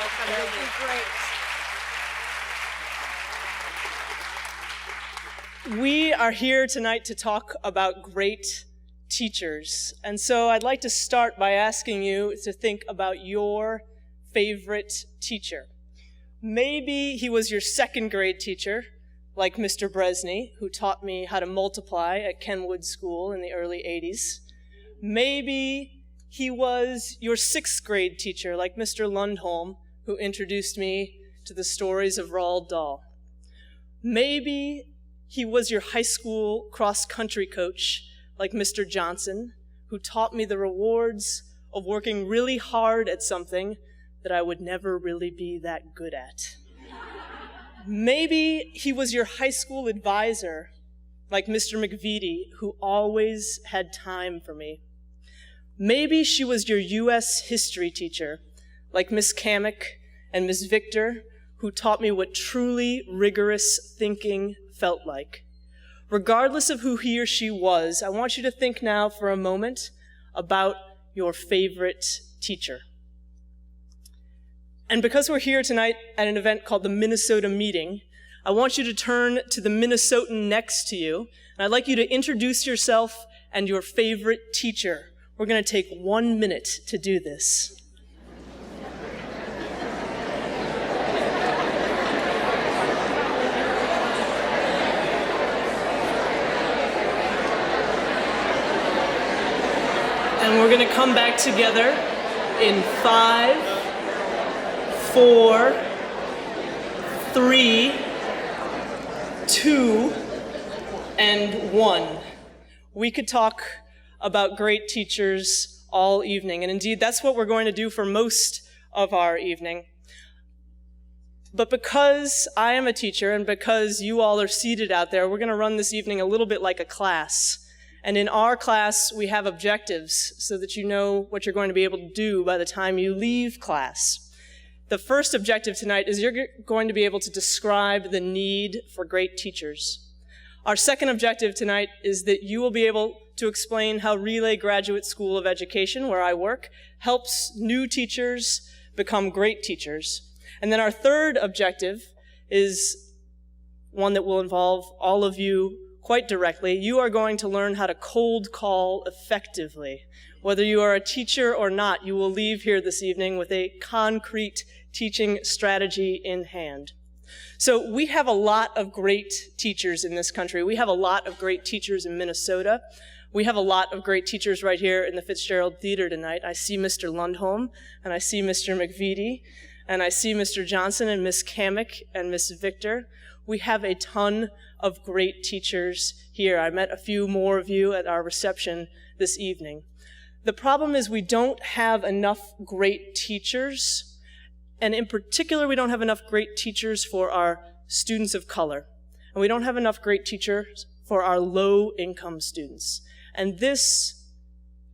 welcome. Thank you. Great. We are here tonight to talk about great teachers. And so I'd like to start by asking you to think about your favorite teacher. Maybe he was your second grade teacher, like Mr. Bresney, who taught me how to multiply at Kenwood School in the early 80s. Maybe he was your sixth grade teacher, like Mr. Lundholm, who introduced me to the stories of Roald Dahl. Maybe he was your high school cross-country coach, like Mr. Johnson, who taught me the rewards of working really hard at something that I would never really be that good at. Maybe he was your high school advisor, like Mr. McVitie, who always had time for me. Maybe she was your U.S. history teacher, like Miss Kamek and Miss Victor, who taught me what truly rigorous thinking felt like. Regardless of who he or she was, I want you to think now for a moment about your favorite teacher. And because we're here tonight at an event called the Minnesota Meeting, I want you to turn to the Minnesotan next to you, and I'd like you to introduce yourself and your favorite teacher. We're going to take 1 minute to do this. And we're going to come back together in 5, 4, 3, 2, and 1. We could talk about great teachers all evening, and indeed that's what we're going to do for most of our evening. But because I am a teacher and because you all are seated out there, we're going to run this evening a little bit like a class. And in our class, we have objectives so that you know what you're going to be able to do by the time you leave class. The first objective tonight is you're going to be able to describe the need for great teachers. Our second objective tonight is that you will be able to explain how Relay Graduate School of Education, where I work, helps new teachers become great teachers. And then our third objective is one that will involve all of you quite directly. You are going to learn how to cold call effectively. Whether you are a teacher or not, you will leave here this evening with a concrete teaching strategy in hand. So we have a lot of great teachers in this country. We have a lot of great teachers in Minnesota. We have a lot of great teachers right here in the Fitzgerald Theater tonight. I see Mr. Lundholm, and I see Mr. McVitie, and I see Mr. Johnson and Miss Kamek and Miss Victor. We have a ton of great teachers here. I met a few more of you at our reception this evening. The problem is we don't have enough great teachers, and in particular, we don't have enough great teachers for our students of color, and we don't have enough great teachers for our low-income students. And this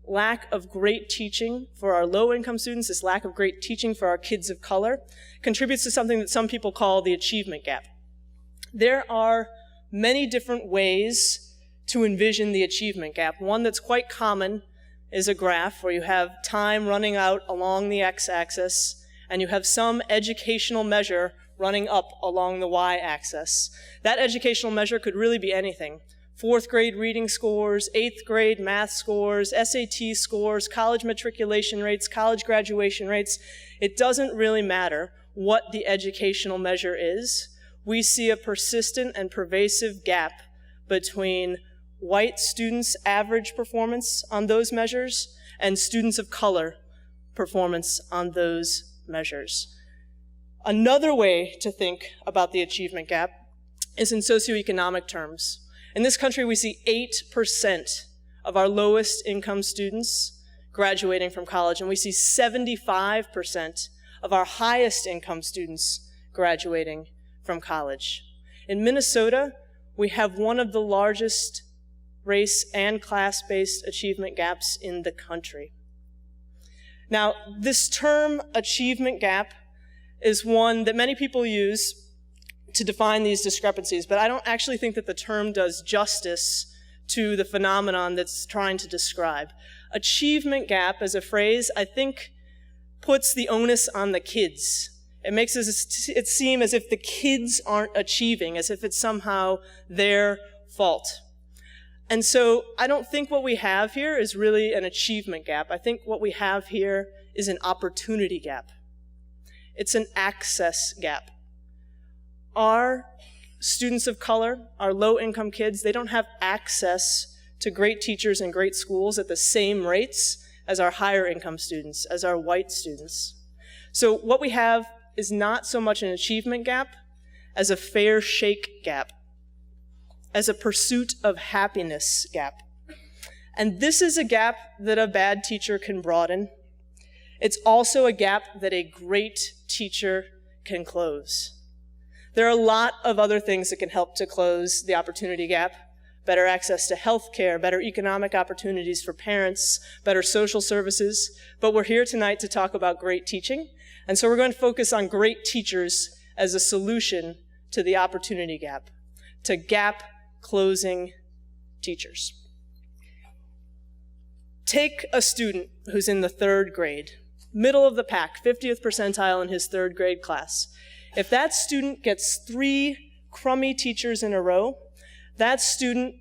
lack of great teaching for our low-income students, this lack of great teaching for our kids of color, contributes to something that some people call the achievement gap. There are many different ways to envision the achievement gap. One that's quite common is a graph where you have time running out along the x-axis, and you have some educational measure running up along the y-axis. That educational measure could really be anything. 4th grade reading scores, 8th grade math scores, SAT scores, college matriculation rates, college graduation rates. It doesn't really matter what the educational measure is. We see a persistent and pervasive gap between white students' average performance on those measures and students of color performance on those measures. Another way to think about the achievement gap is in socioeconomic terms. In this country, we see 8% of our lowest income students graduating from college, and we see 75% of our highest income students graduating from college. In Minnesota, we have one of the largest race and class-based achievement gaps in the country. Now, this term achievement gap is one that many people use to define these discrepancies, but I don't actually think that the term does justice to the phenomenon that's trying to describe. Achievement gap as a phrase, I think, puts the onus on the kids It makes it seem as if the kids aren't achieving, as if it's somehow their fault. And so I don't think what we have here is really an achievement gap. I think what we have here is an opportunity gap. It's an access gap. Our students of color, our low-income kids, they don't have access to great teachers and great schools at the same rates as our higher-income students, as our white students. So what we have is not so much an achievement gap as a fair shake gap, as a pursuit of happiness gap. And this is a gap that a bad teacher can broaden. It's also a gap that a great teacher can close. There are a lot of other things that can help to close the opportunity gap: better access to health care, better economic opportunities for parents, better social services. But we're here tonight to talk about great teaching. And so we're going to focus on great teachers as a solution to the opportunity gap, to gap closing teachers. Take a student who's in the 3rd grade, middle of the pack, 50th percentile in his 3rd grade class. If that student gets 3 crummy teachers in a row, that student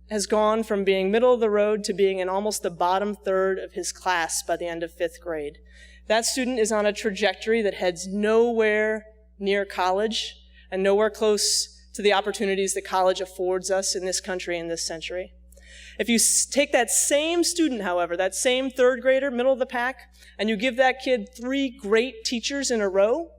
has gone from being middle of the road to being in almost the bottom third of his class by the end of 5th grade. That student is on a trajectory that heads nowhere near college and nowhere close to the opportunities that college affords us in this country in this century. If you take that same student, however, that same 3rd grader, middle of the pack, and you give that kid 3 great teachers in a row,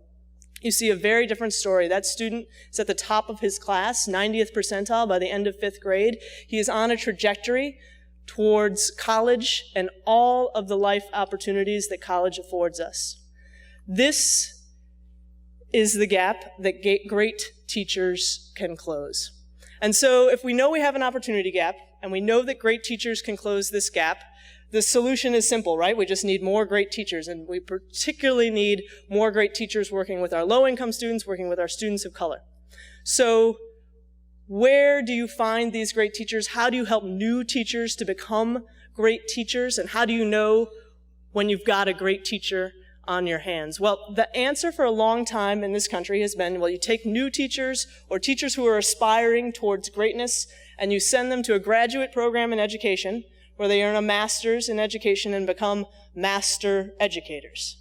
you see a very different story. That student is at the top of his class, 90th percentile by the end of 5th grade. He is on a trajectory towards college and all of the life opportunities that college affords us. This is the gap that great teachers can close. And so if we know we have an opportunity gap, and we know that great teachers can close this gap, the solution is simple, right? We just need more great teachers, and we particularly need more great teachers working with our low-income students, working with our students of color. So where do you find these great teachers? How do you help new teachers to become great teachers? And how do you know when you've got a great teacher on your hands? Well, the answer for a long time in this country has been, well, you take new teachers or teachers who are aspiring towards greatness, and you send them to a graduate program in education where they earn a master's in education and become master educators.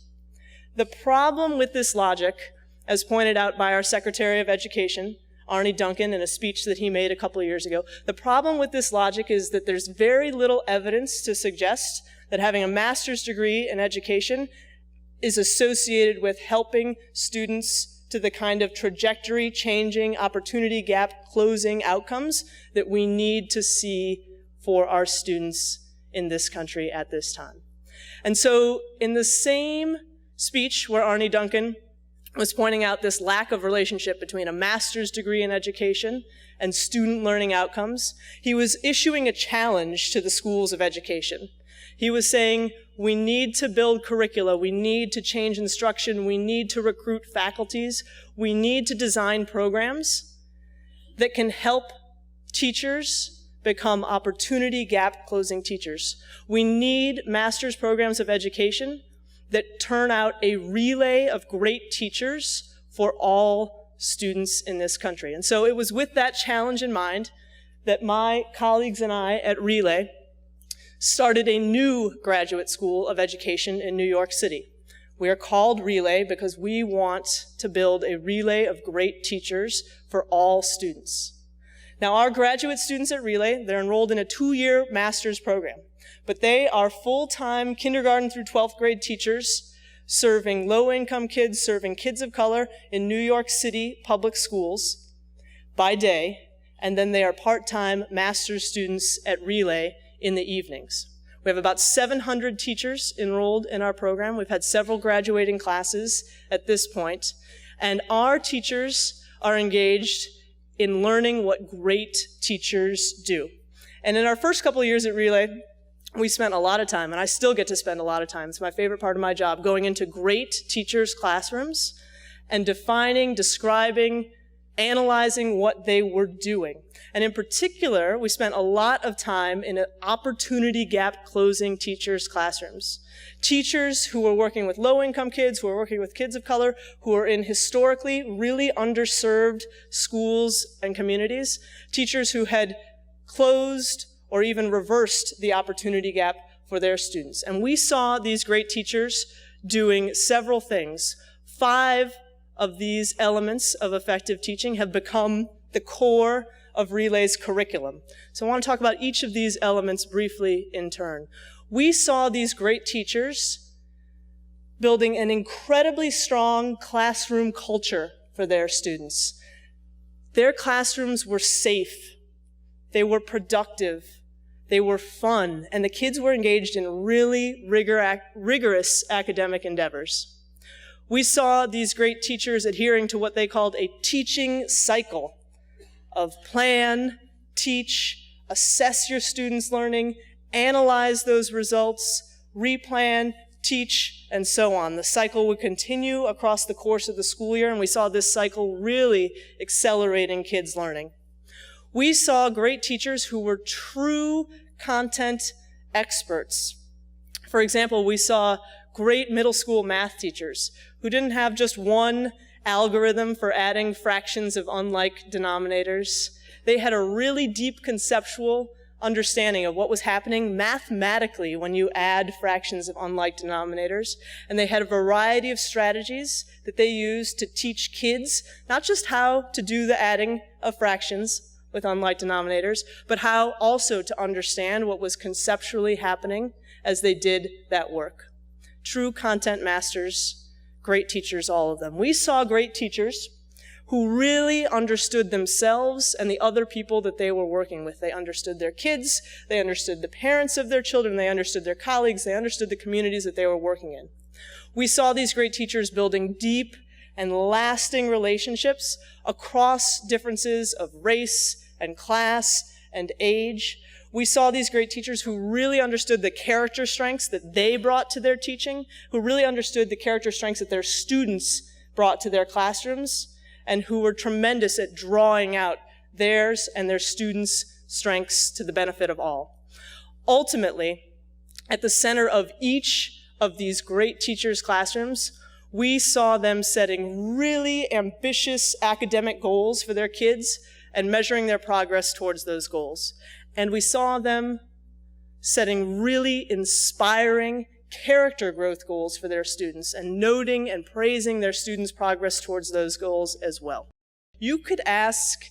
The problem with this logic, as pointed out by our Secretary of Education, Arne Duncan, in a speech that he made a couple of years ago, the problem with this logic is that there's very little evidence to suggest that having a master's degree in education is associated with helping students to the kind of trajectory-changing, opportunity gap-closing outcomes that we need to see for our students in this country at this time. And so in the same speech where Arne Duncan was pointing out this lack of relationship between a master's degree in education and student learning outcomes, he was issuing a challenge to the schools of education. He was saying, we need to build curricula, we need to change instruction, we need to recruit faculties, we need to design programs that can help teachers become opportunity gap closing teachers. We need master's programs of education that turn out a relay of great teachers for all students in this country. And so it was with that challenge in mind that my colleagues and I at Relay started a new graduate school of education in New York City. We are called Relay because we want to build a relay of great teachers for all students. Now, our graduate students at Relay, they're enrolled in a 2-year master's program, but they are full-time kindergarten through 12th grade teachers serving low-income kids, serving kids of color in New York City public schools by day, and then they are part-time master's students at Relay in the evenings. We have about 700 teachers enrolled in our program. We've had several graduating classes at this point, and our teachers are engaged in learning what great teachers do. And in our first couple of years at Relay, we spent a lot of time, and I still get to spend a lot of time, it's my favorite part of my job, going into great teachers' classrooms and defining, describing, analyzing what they were doing. And in particular, we spent a lot of time in opportunity gap closing teachers' classrooms. Teachers who were working with low-income kids, who were working with kids of color, who were in historically really underserved schools and communities. Teachers who had closed or even reversed the opportunity gap for their students. And we saw these great teachers doing several things. 5 of these elements of effective teaching have become the core of Relay's curriculum. So I want to talk about each of these elements briefly in turn. We saw these great teachers building an incredibly strong classroom culture for their students. Their classrooms were safe, they were productive, they were fun, and the kids were engaged in really rigorous academic endeavors. We saw these great teachers adhering to what they called a teaching cycle of plan, teach, assess your students' learning, analyze those results, replan, teach, and so on. The cycle would continue across the course of the school year, and we saw this cycle really accelerating kids' learning. We saw great teachers who were true content experts. For example, we saw great middle school math teachers who didn't have just one algorithm for adding fractions of unlike denominators. They had a really deep conceptual understanding of what was happening mathematically when you add fractions of unlike denominators. And they had a variety of strategies that they used to teach kids not just how to do the adding of fractions with unlike denominators, but how also to understand what was conceptually happening as they did that work. True content masters, great teachers, all of them. We saw great teachers who really understood themselves and the other people that they were working with. They understood their kids, they understood the parents of their children, they understood their colleagues, they understood the communities that they were working in. We saw these great teachers building deep and lasting relationships across differences of race and class and age. We saw these great teachers who really understood the character strengths that they brought to their teaching, who really understood the character strengths that their students brought to their classrooms, and who were tremendous at drawing out theirs and their students' strengths to the benefit of all. Ultimately, at the center of each of these great teachers' classrooms, we saw them setting really ambitious academic goals for their kids and measuring their progress towards those goals. And we saw them setting really inspiring character growth goals for their students and noting and praising their students' progress towards those goals as well. You could ask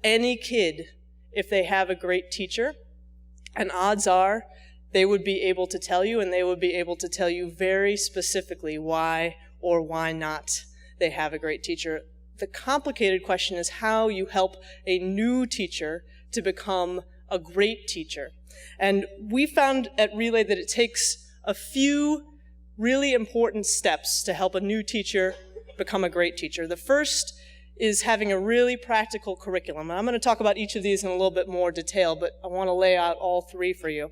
any kid if they have a great teacher, and odds are they would be able to tell you, and they would be able to tell you very specifically why or why not they have a great teacher. The complicated question is how you help a new teacher to become a great teacher. And we found at Relay that it takes a few really important steps to help a new teacher become a great teacher. The first is having a really practical curriculum. And I'm going to talk about each of these in a little bit more detail, but I want to lay out all 3 for you.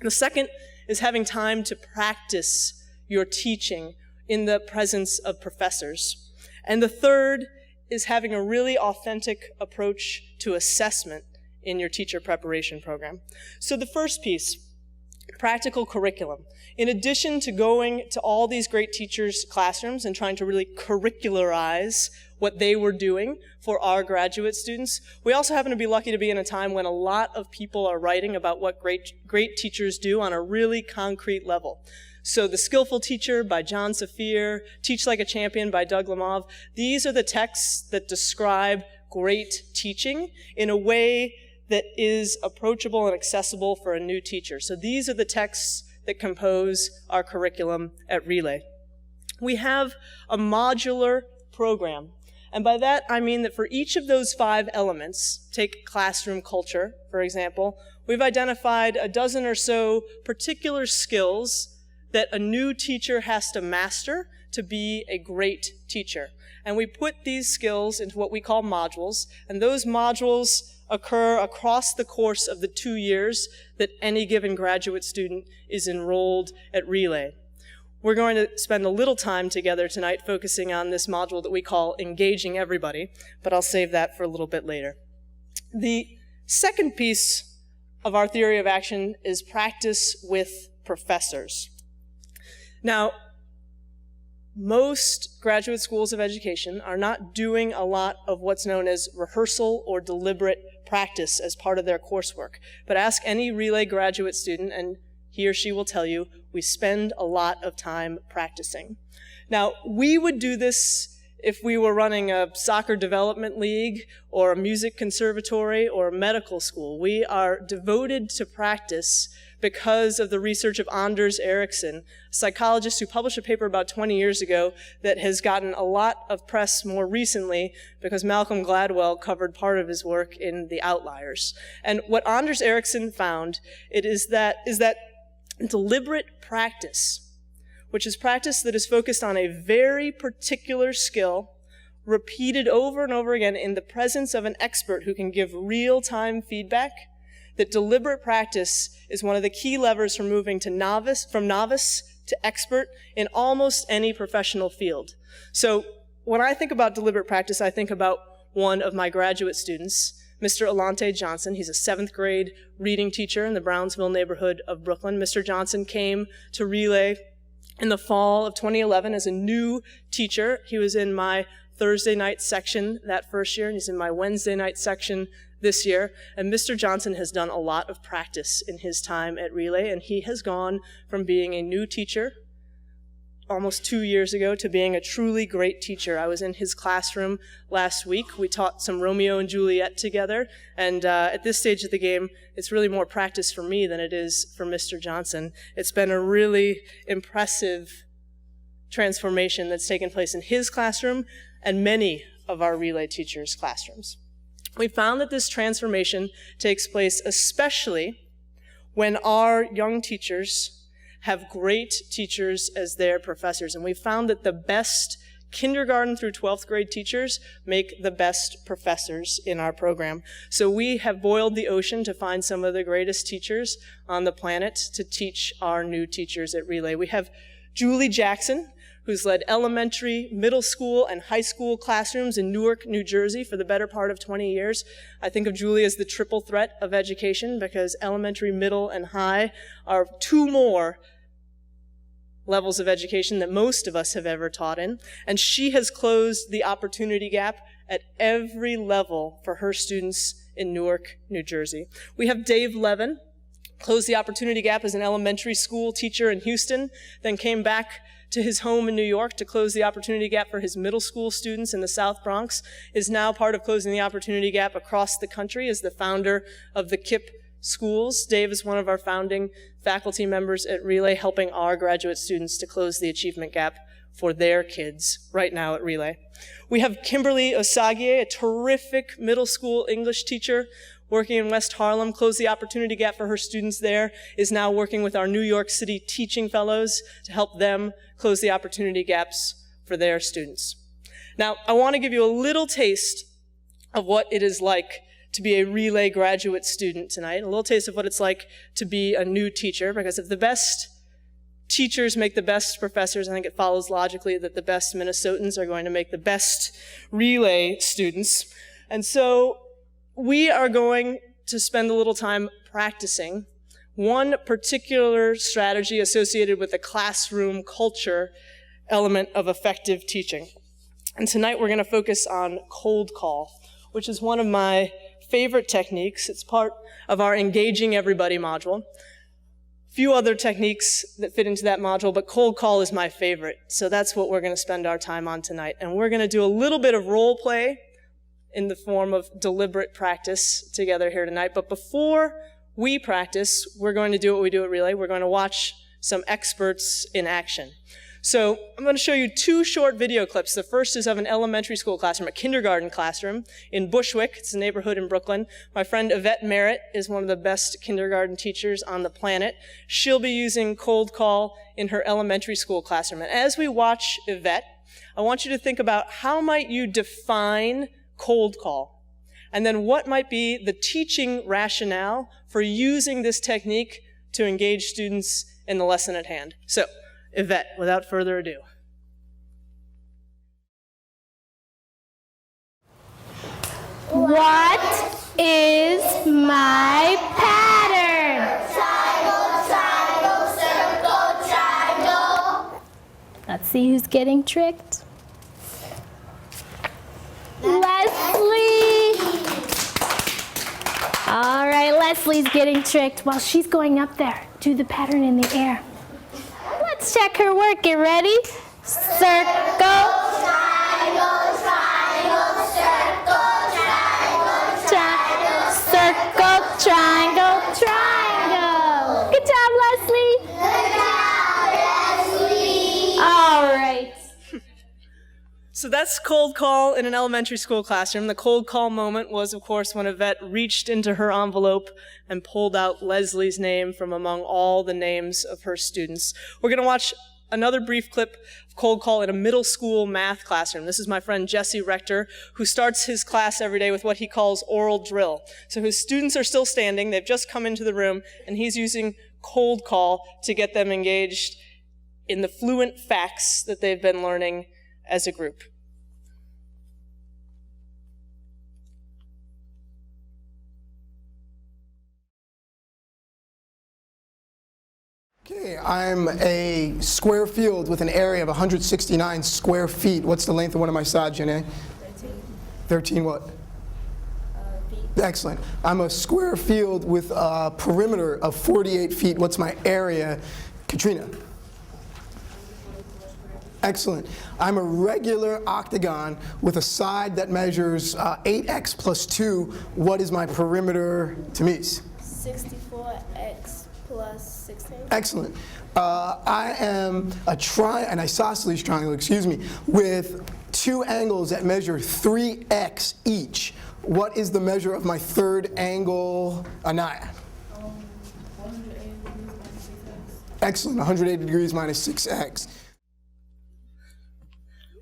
The second is having time to practice your teaching in the presence of professors. And the third is having a really authentic approach to assessment in your teacher preparation program. So the first piece, practical curriculum. In addition to going to all these great teachers' classrooms and trying to really curricularize what they were doing for our graduate students, we also happen to be lucky to be in a time when a lot of people are writing about what great teachers do on a really concrete level. So The Skillful Teacher by John Saphir, Teach Like a Champion by Doug Lemov, these are the texts that describe great teaching in a way that is approachable and accessible for a new teacher. So these are the texts that compose our curriculum at Relay. We have a modular program. And by that, I mean that for each of those 5 elements, take classroom culture, for example, we've identified a dozen or so particular skills that a new teacher has to master to be a great teacher. And we put these skills into what we call modules, and those modules occur across the course of the 2 years that any given graduate student is enrolled at Relay. we're going to spend a little time together tonight focusing on this module that we call Engaging Everybody, but I'll save that for a little bit later. The second piece of our theory of action is practice with professors. Now, most graduate schools of education are not doing a lot of what's known as rehearsal or deliberate practice as part of their coursework. But ask any Relay graduate student, and he or she will tell you, we spend a lot of time practicing. Now, we would do this if we were running a soccer development league or a music conservatory or a medical school. We are devoted to practice because of the research of Anders Ericsson, a psychologist who published a paper about 20 years ago that has gotten a lot of press more recently because Malcolm Gladwell covered part of his work in The Outliers. And what Anders Ericsson found is that deliberate practice, which is practice that is focused on a very particular skill, repeated over and over again in the presence of an expert who can give real-time feedback, that deliberate practice is one of the key levers for moving from novice to expert in almost any professional field. So when I think about deliberate practice, I think about one of my graduate students, Mr. Alante Johnson. He's a 7th grade reading teacher in the Brownsville neighborhood of Brooklyn. Mr. Johnson came to Relay in the fall of 2011 as a new teacher. He was in my Thursday night section that first year, and he's in my Wednesday night section this year. And Mr. Johnson has done a lot of practice in his time at Relay, and he has gone from being a new teacher almost 2 years ago to being a truly great teacher. I was in his classroom last week. We taught some Romeo and Juliet together, and at this stage of the game, it's really more practice for me than it is for Mr. Johnson. It's been a really impressive transformation that's taken place in his classroom and many of our Relay teachers' classrooms. We found that this transformation takes place especially when our young teachers have great teachers as their professors. And we found that the best kindergarten through 12th grade teachers make the best professors in our program. So we have boiled the ocean to find some of the greatest teachers on the planet to teach our new teachers at Relay. We have Julie Jackson, who's led elementary, middle school, and high school classrooms in Newark, New Jersey for the better part of 20 years. I think of Julie as the triple threat of education because elementary, middle, and high are 2 more levels of education that most of us have ever taught in. And she has closed the opportunity gap at every level for her students in Newark, New Jersey. We have Dave Levin, closed the opportunity gap as an elementary school teacher in Houston, then came back to his home in New York to close the opportunity gap for his middle school students in the South Bronx, is now part of closing the opportunity gap across the country as the founder of the KIPP schools. Dave is one of our founding faculty members at Relay, helping our graduate students to close the achievement gap for their kids right now at Relay. We have Kimberly Osagie, a terrific middle school English teacher working in West Harlem, closed the opportunity gap for her students there, is now working with our New York City teaching fellows to help them close the opportunity gaps for their students. Now, I want to give you a little taste of what it is like to be a Relay graduate student tonight, a little taste of what it's like to be a new teacher, because if the best teachers make the best professors, I think it follows logically that the best Minnesotans are going to make the best Relay students. And so we are going to spend a little time practicing one particular strategy associated with the classroom culture element of effective teaching. And tonight we're going to focus on cold call, which is one of my favorite techniques. It's part of our Engaging Everybody module. Few other techniques that fit into that module, but cold call is my favorite. So that's what we're going to spend our time on tonight. And we're going to do a little bit of role play in the form of deliberate practice together here tonight. But before we practice, we're going to do what we do at Relay. We're going to watch some experts in action. So I'm going to show you 2 short video clips. The first is of an elementary school classroom, a kindergarten classroom in Bushwick. It's a neighborhood in Brooklyn. My friend Yvette Merritt is one of the best kindergarten teachers on the planet. She'll be using cold call in her elementary school classroom. And as we watch Yvette, I want you to think about how might you define cold call? And then what might be the teaching rationale for using this technique to engage students in the lesson at hand? So, Yvette, without further ado. What is my pattern? Triangle, triangle, circle, triangle. Let's see who's getting tricked. Leslie! All right, Leslie's getting tricked. While she's going up there, do the pattern in the air. Let's check her work. Get ready? Circle. Triangle, triangle, circle, triangle, triangle, Circle, triangle, triangle. Good job, Leslie. Good job, Leslie. All right. So that's cold call in an elementary school classroom. The cold call moment was, of course, when Yvette reached into her envelope and pulled out Leslie's name from among all the names of her students. We're going to watch another brief clip of cold call in a middle school math classroom. This is my friend Jesse Rector, who starts his class every day with what he calls oral drill. So his students are still standing, they've just come into the room, and he's using cold call to get them engaged in the fluent facts that they've been learning as a group. Okay, I'm a square field with an area of 169 square feet. What's the length of one of my sides, Janae? 13. 13 what? Feet. Excellent. I'm a square field with a perimeter of 48 feet. What's my area? Katrina? Excellent. I'm a regular octagon with a side that measures 8x plus 2. What is my perimeter, Tamise? 64x plus 16. Excellent. I am an isosceles triangle, with two angles that measure 3x each. What is the measure of my third angle, Anaya? 180 degrees minus 6x. Excellent. 180 degrees minus 6x.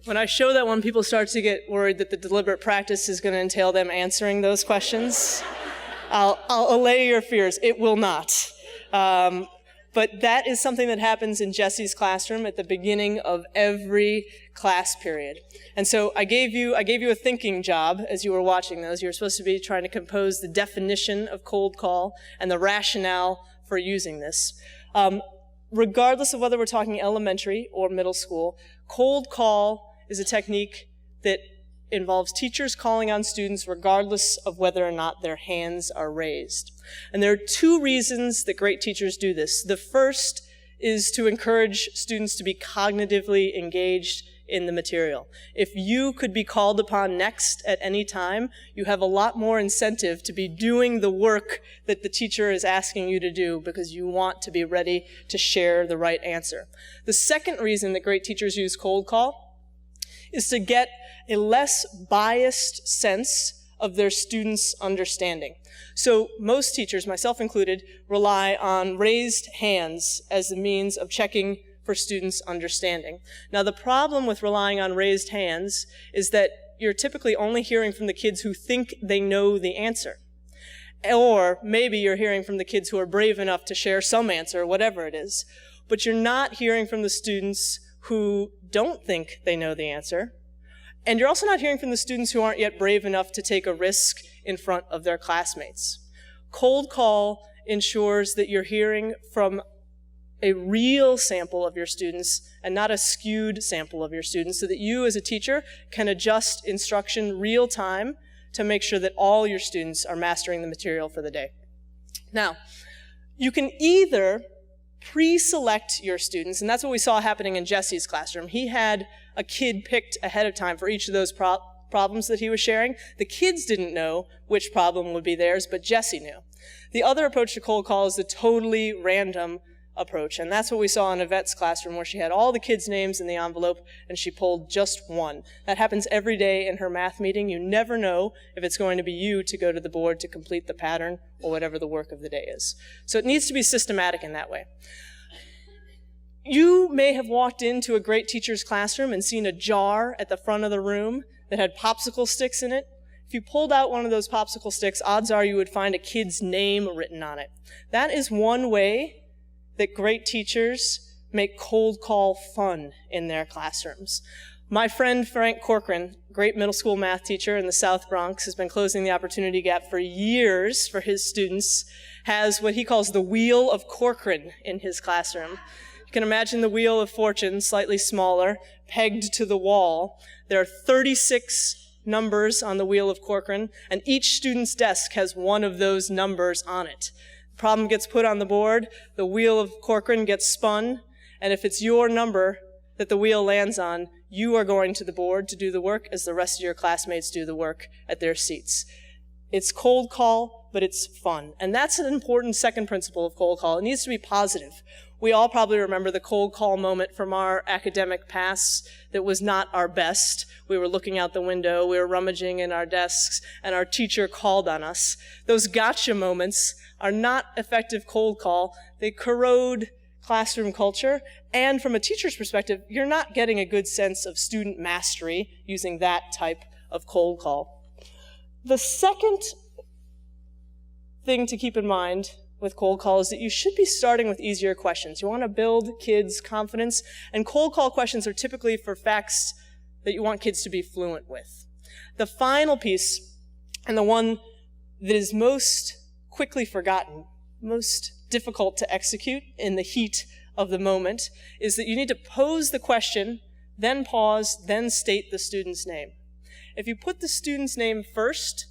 When I show that one, people start to get worried that the deliberate practice is going to entail them answering those questions. I'll allay your fears. It will not. But that is something that happens in Jesse's classroom at the beginning of every class period. And so I gave you a thinking job as you were watching those. You were supposed to be trying to compose the definition of cold call and the rationale for using this. Regardless of whether we're talking elementary or middle school, cold call is a technique that involves teachers calling on students regardless of whether or not their hands are raised. And there are two reasons that great teachers do this. The first is to encourage students to be cognitively engaged in the material. If you could be called upon next at any time, you have a lot more incentive to be doing the work that the teacher is asking you to do because you want to be ready to share the right answer. The second reason that great teachers use cold call is to get a less biased sense of their students' understanding. So most teachers, myself included, rely on raised hands as the means of checking for students' understanding. Now, the problem with relying on raised hands is that you're typically only hearing from the kids who think they know the answer. Or maybe you're hearing from the kids who are brave enough to share some answer, whatever it is. But you're not hearing from the students who don't think they know the answer. And you're also not hearing from the students who aren't yet brave enough to take a risk in front of their classmates. Cold call ensures that you're hearing from a real sample of your students and not a skewed sample of your students so that you as a teacher can adjust instruction real time to make sure that all your students are mastering the material for the day. Now, you can either pre-select your students, and that's what we saw happening in Jesse's classroom. He had a kid picked ahead of time for each of those problems that he was sharing. The kids didn't know which problem would be theirs, but Jesse knew. The other approach to cold call is the totally random approach, and that's what we saw in Yvette's classroom, where she had all the kids' names in the envelope and she pulled just one. That happens every day in her math meeting. You never know if it's going to be you to go to the board to complete the pattern or whatever the work of the day is. So it needs to be systematic in that way. You may have walked into a great teacher's classroom and seen a jar at the front of the room that had popsicle sticks in it. If you pulled out one of those popsicle sticks, odds are you would find a kid's name written on it. That is one way that great teachers make cold call fun in their classrooms. My friend Frank Corcoran, great middle school math teacher in the South Bronx, has been closing the opportunity gap for years for his students, has what he calls the Wheel of Corcoran in his classroom. You can imagine the Wheel of Fortune, slightly smaller, pegged to the wall. There are 36 numbers on the Wheel of Corcoran, and each student's desk has one of those numbers on it. The problem gets put on the board, the Wheel of Corcoran gets spun, and if it's your number that the wheel lands on, you are going to the board to do the work as the rest of your classmates do the work at their seats. It's cold call, but it's fun. And that's an important second principle of cold call. It needs to be positive. We all probably remember the cold call moment from our academic past that was not our best. We were looking out the window, we were rummaging in our desks, and our teacher called on us. Those gotcha moments are not effective cold call. They corrode classroom culture, and from a teacher's perspective, you're not getting a good sense of student mastery using that type of cold call. The second thing to keep in mind with cold call is that you should be starting with easier questions. You want to build kids' confidence, and cold call questions are typically for facts that you want kids to be fluent with. The final piece, and the one that is most quickly forgotten, most difficult to execute in the heat of the moment, is that you need to pose the question, then pause, then state the student's name. If you put the student's name first,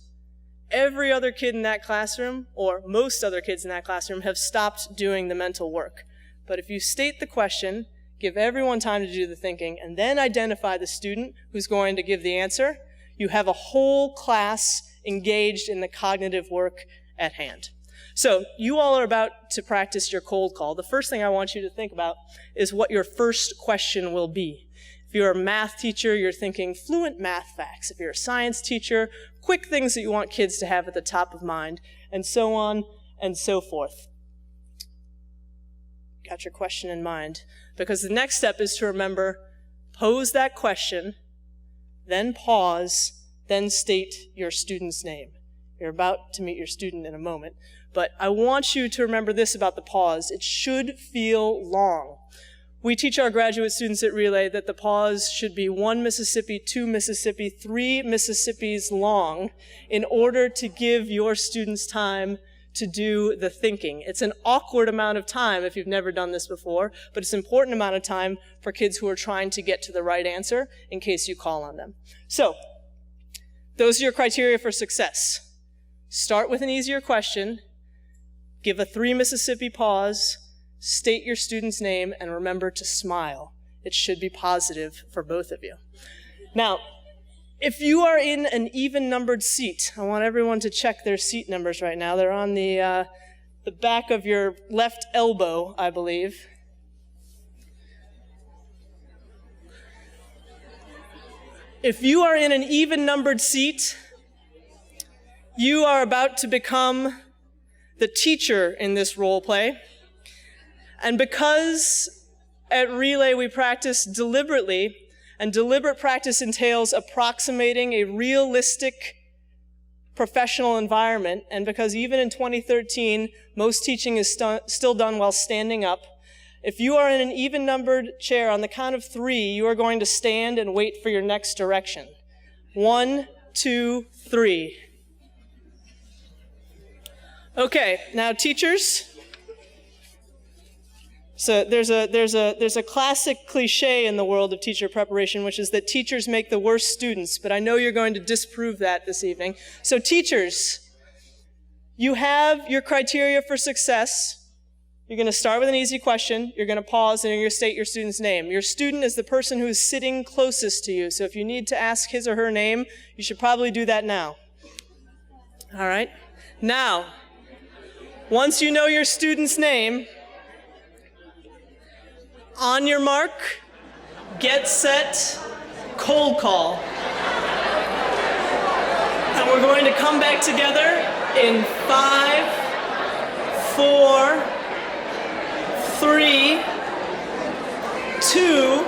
every other kid in that classroom, or most other kids in that classroom, have stopped doing the mental work. But if you state the question, give everyone time to do the thinking, and then identify the student who's going to give the answer, you have a whole class engaged in the cognitive work at hand. So you all are about to practice your cold call. The first thing I want you to think about is what your first question will be. If you're a math teacher, you're thinking fluent math facts. If you're a science teacher, quick things that you want kids to have at the top of mind, and so on and so forth. Got your question in mind? Because the next step is to remember, pose that question, then pause, then state your student's name. You're about to meet your student in a moment. But I want you to remember this about the pause. It should feel long. We teach our graduate students at Relay that the pause should be 1 Mississippi, 2 Mississippi, 3 Mississippis long in order to give your students time to do the thinking. It's an awkward amount of time if you've never done this before, but it's an important amount of time for kids who are trying to get to the right answer in case you call on them. So, those are your criteria for success. Start with an easier question, give a 3 Mississippi pause, state your student's name, and remember to smile. It should be positive for both of you. Now, if you are in an even-numbered seat, I want everyone to check their seat numbers right now. They're on the back of your left elbow, I believe. If you are in an even-numbered seat, you are about to become the teacher in this role play. And because at Relay we practice deliberately, and deliberate practice entails approximating a realistic professional environment, and because even in 2013, most teaching is still done while standing up, if you are in an even-numbered chair, on the count of 3, you are going to stand and wait for your next direction. 1, 2, 3. Okay, now teachers. So there's a classic cliche in the world of teacher preparation, which is that teachers make the worst students, but I know you're going to disprove that this evening. So teachers, you have your criteria for success. You're going to start with an easy question, you're going to pause, and you're going to state your student's name. Your student is the person who is sitting closest to you, so if you need to ask his or her name, you should probably do that now. All right? Now, once you know your student's name, on your mark, get set, cold call. And we're going to come back together in 5, 4, 3, 2,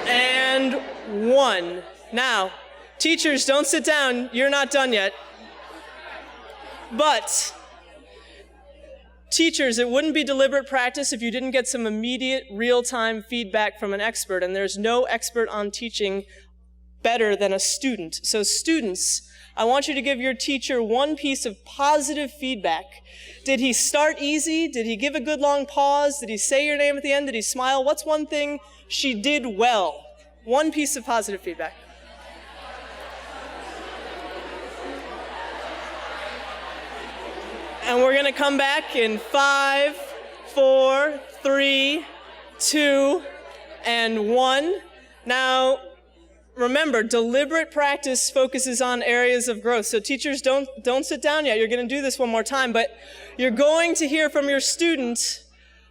and 1. Now, teachers, don't sit down. You're not done yet. But Teachers, it wouldn't be deliberate practice if you didn't get some immediate, real-time feedback from an expert, and there's no expert on teaching better than a student. So students, I want you to give your teacher one piece of positive feedback. Did he start easy? Did he give a good long pause? Did he say your name at the end? Did he smile? What's one thing she did well? One piece of positive feedback. And we're going to come back in 5, 4, 3, 2, and 1. Now, remember, deliberate practice focuses on areas of growth. So teachers, don't sit down yet. You're going to do this one more time, but you're going to hear from your student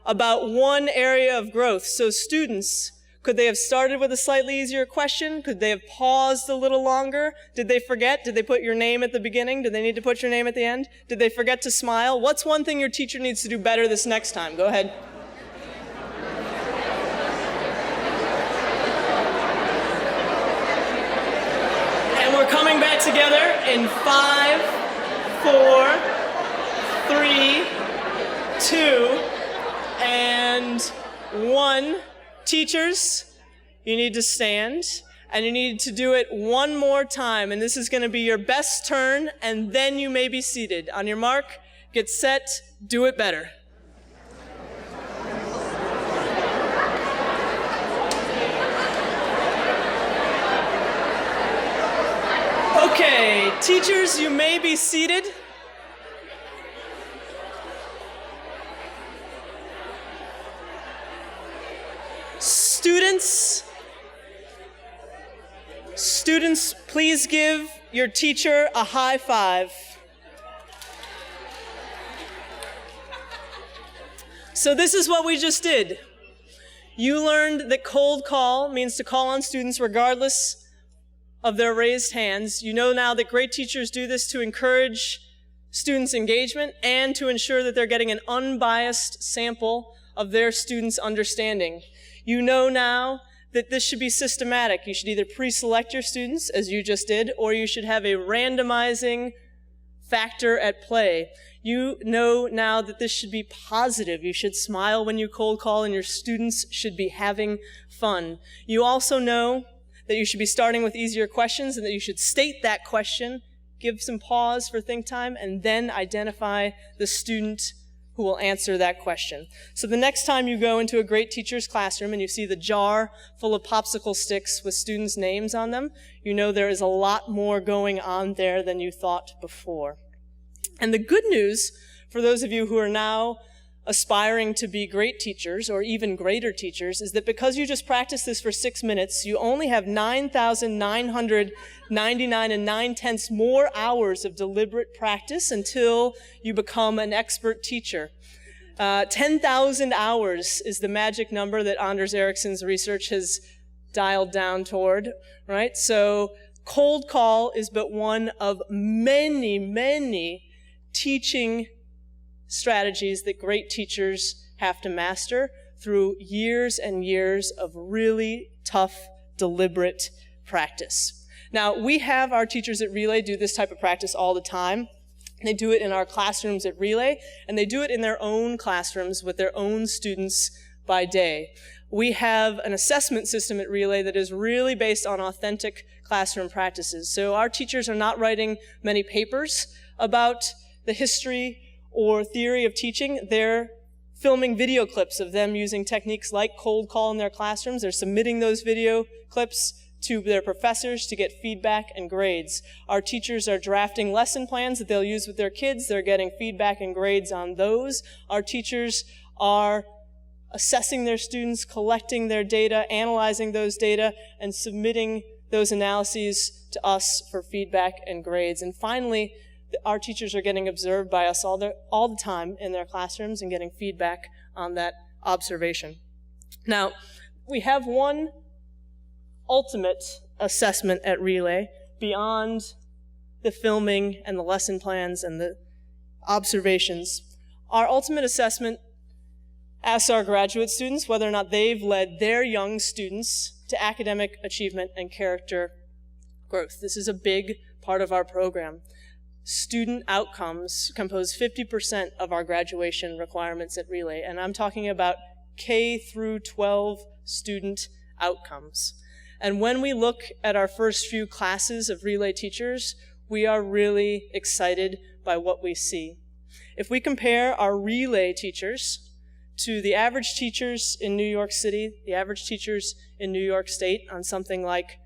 about one area of growth. So students, could they have started with a slightly easier question? Could they have paused a little longer? Did they forget? Did they put your name at the beginning? Did they need to put your name at the end? Did they forget to smile? What's one thing your teacher needs to do better this next time? Go ahead. And we're coming back together in 5, 4, 3, 2, and 1. Teachers, you need to stand, and you need to do it one more time, and this is going to be your best turn, and then you may be seated. On your mark, get set, do it better. Okay, teachers, you may be seated. Students, please give your teacher a high five. So this is what we just did. You learned that cold call means to call on students regardless of their raised hands. You know now that great teachers do this to encourage students' engagement and to ensure that they're getting an unbiased sample of their students' understanding. You know now that this should be systematic. You should either pre-select your students, as you just did, or you should have a randomizing factor at play. You know now that this should be positive. You should smile when you cold call, and your students should be having fun. You also know that you should be starting with easier questions and that you should state that question, give some pause for think time, and then identify the student who will answer that question. So the next time you go into a great teacher's classroom and you see the jar full of popsicle sticks with students' names on them, you know there is a lot more going on there than you thought before. And the good news for those of you who are now aspiring to be great teachers or even greater teachers is that because you just practiced this for 6 minutes, you only have 9,999 and 9/10 more hours of deliberate practice until you become an expert teacher. 10,000 hours is the magic number that Anders Ericsson's research has dialed down toward, right? So cold call is but one of many, many teaching strategies that great teachers have to master through years and years of really tough, deliberate practice. Now, we have our teachers at Relay do this type of practice all the time. They do it in our classrooms at Relay, and they do it in their own classrooms with their own students by day. We have an assessment system at Relay that is really based on authentic classroom practices. So our teachers are not writing many papers about the history or theory of teaching. They're filming video clips of them using techniques like cold call in their classrooms. They're submitting those video clips to their professors to get feedback and grades. Our teachers are drafting lesson plans that they'll use with their kids. They're getting feedback and grades on those. Our teachers are assessing their students, collecting their data, analyzing those data, and submitting those analyses to us for feedback and grades. And finally, our teachers are getting observed by us all the time in their classrooms and getting feedback on that observation. Now, we have one ultimate assessment at Relay beyond the filming and the lesson plans and the observations. Our ultimate assessment asks our graduate students whether or not they've led their young students to academic achievement and character growth. This is a big part of our program. student outcomes compose 50% of our graduation requirements at Relay, and I'm talking about K through 12 student outcomes. And when we look at our first few classes of Relay teachers, we are really excited by what we see. If we compare our Relay teachers to the average teachers in New York City, the average teachers in New York State on something like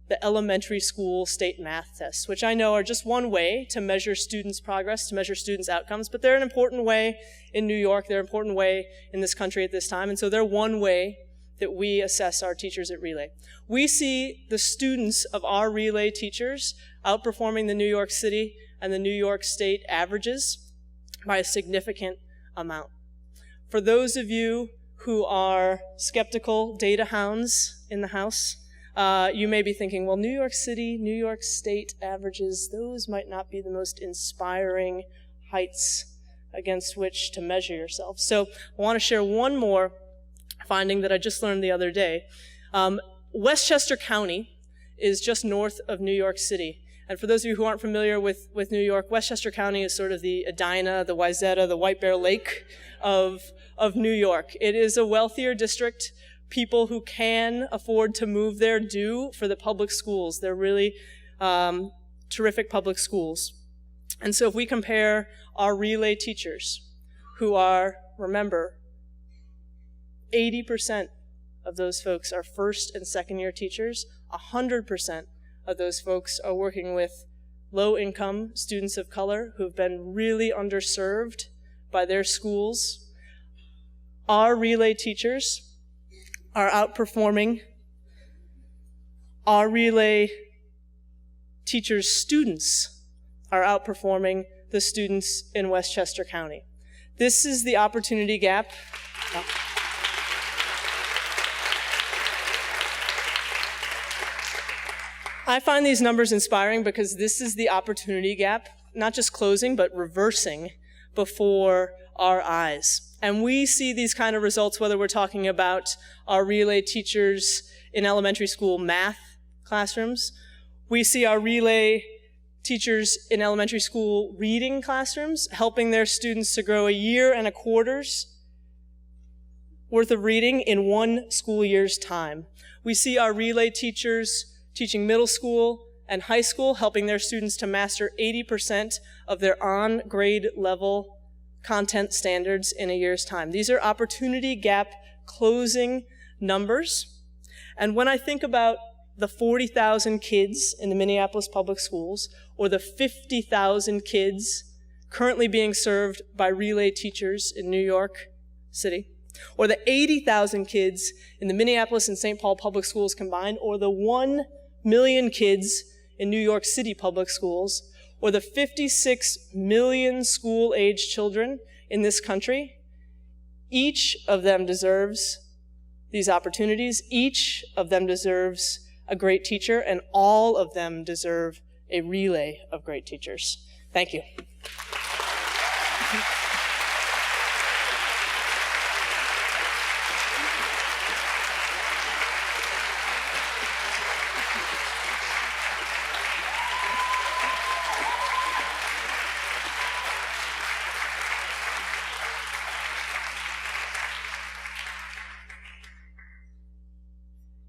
the elementary school state math tests, which I know are just one way to measure students' progress, to measure students' outcomes, but they're an important way in New York, they're an important way in this country at this time, and so they're one way that we assess our teachers at Relay. We see the students of our Relay teachers outperforming the New York City and the New York State averages by a significant amount. For those of you who are skeptical data hounds in the house, you may be thinking, well, New York City, New York State averages, those might not be the most inspiring heights against which to measure yourself. So I want to share one more finding that I just learned the other day. Westchester County is just north of New York City. And for those of you who aren't familiar with New York, Westchester County is sort of the Edina, the Wayzata, the White Bear Lake of New York. It is a wealthier district. People who can afford to move there do for the public schools. They're really terrific public schools. And so if we compare our Relay teachers, who are, remember, 80% of those folks are first and second year teachers, 100% of those folks are working with low-income students of color who've been really underserved by their schools. Our Relay teachers are outperforming our Relay teachers' students are outperforming the students in Westchester County. This is the opportunity gap. I find these numbers inspiring because this is the opportunity gap, not just closing, but reversing before our eyes. And we see these kind of results whether we're talking about our Relay teachers in elementary school math classrooms. We see our Relay teachers in elementary school reading classrooms, helping their students to grow 1.25 years worth of reading in 1 school year's time. We see our Relay teachers teaching middle school and high school, helping their students to master 80% of their on-grade level content standards in a year's time. These are opportunity gap closing numbers. And when I think about the 40,000 kids in the Minneapolis public schools, or the 50,000 kids currently being served by Relay teachers in New York City, or the 80,000 kids in the Minneapolis and St. Paul public schools combined, or the 1 million kids in New York City public schools, or the 56 million school-age children in this country, each of them deserves these opportunities. Each of them deserves a great teacher, and all of them deserve a Relay of great teachers. Thank you.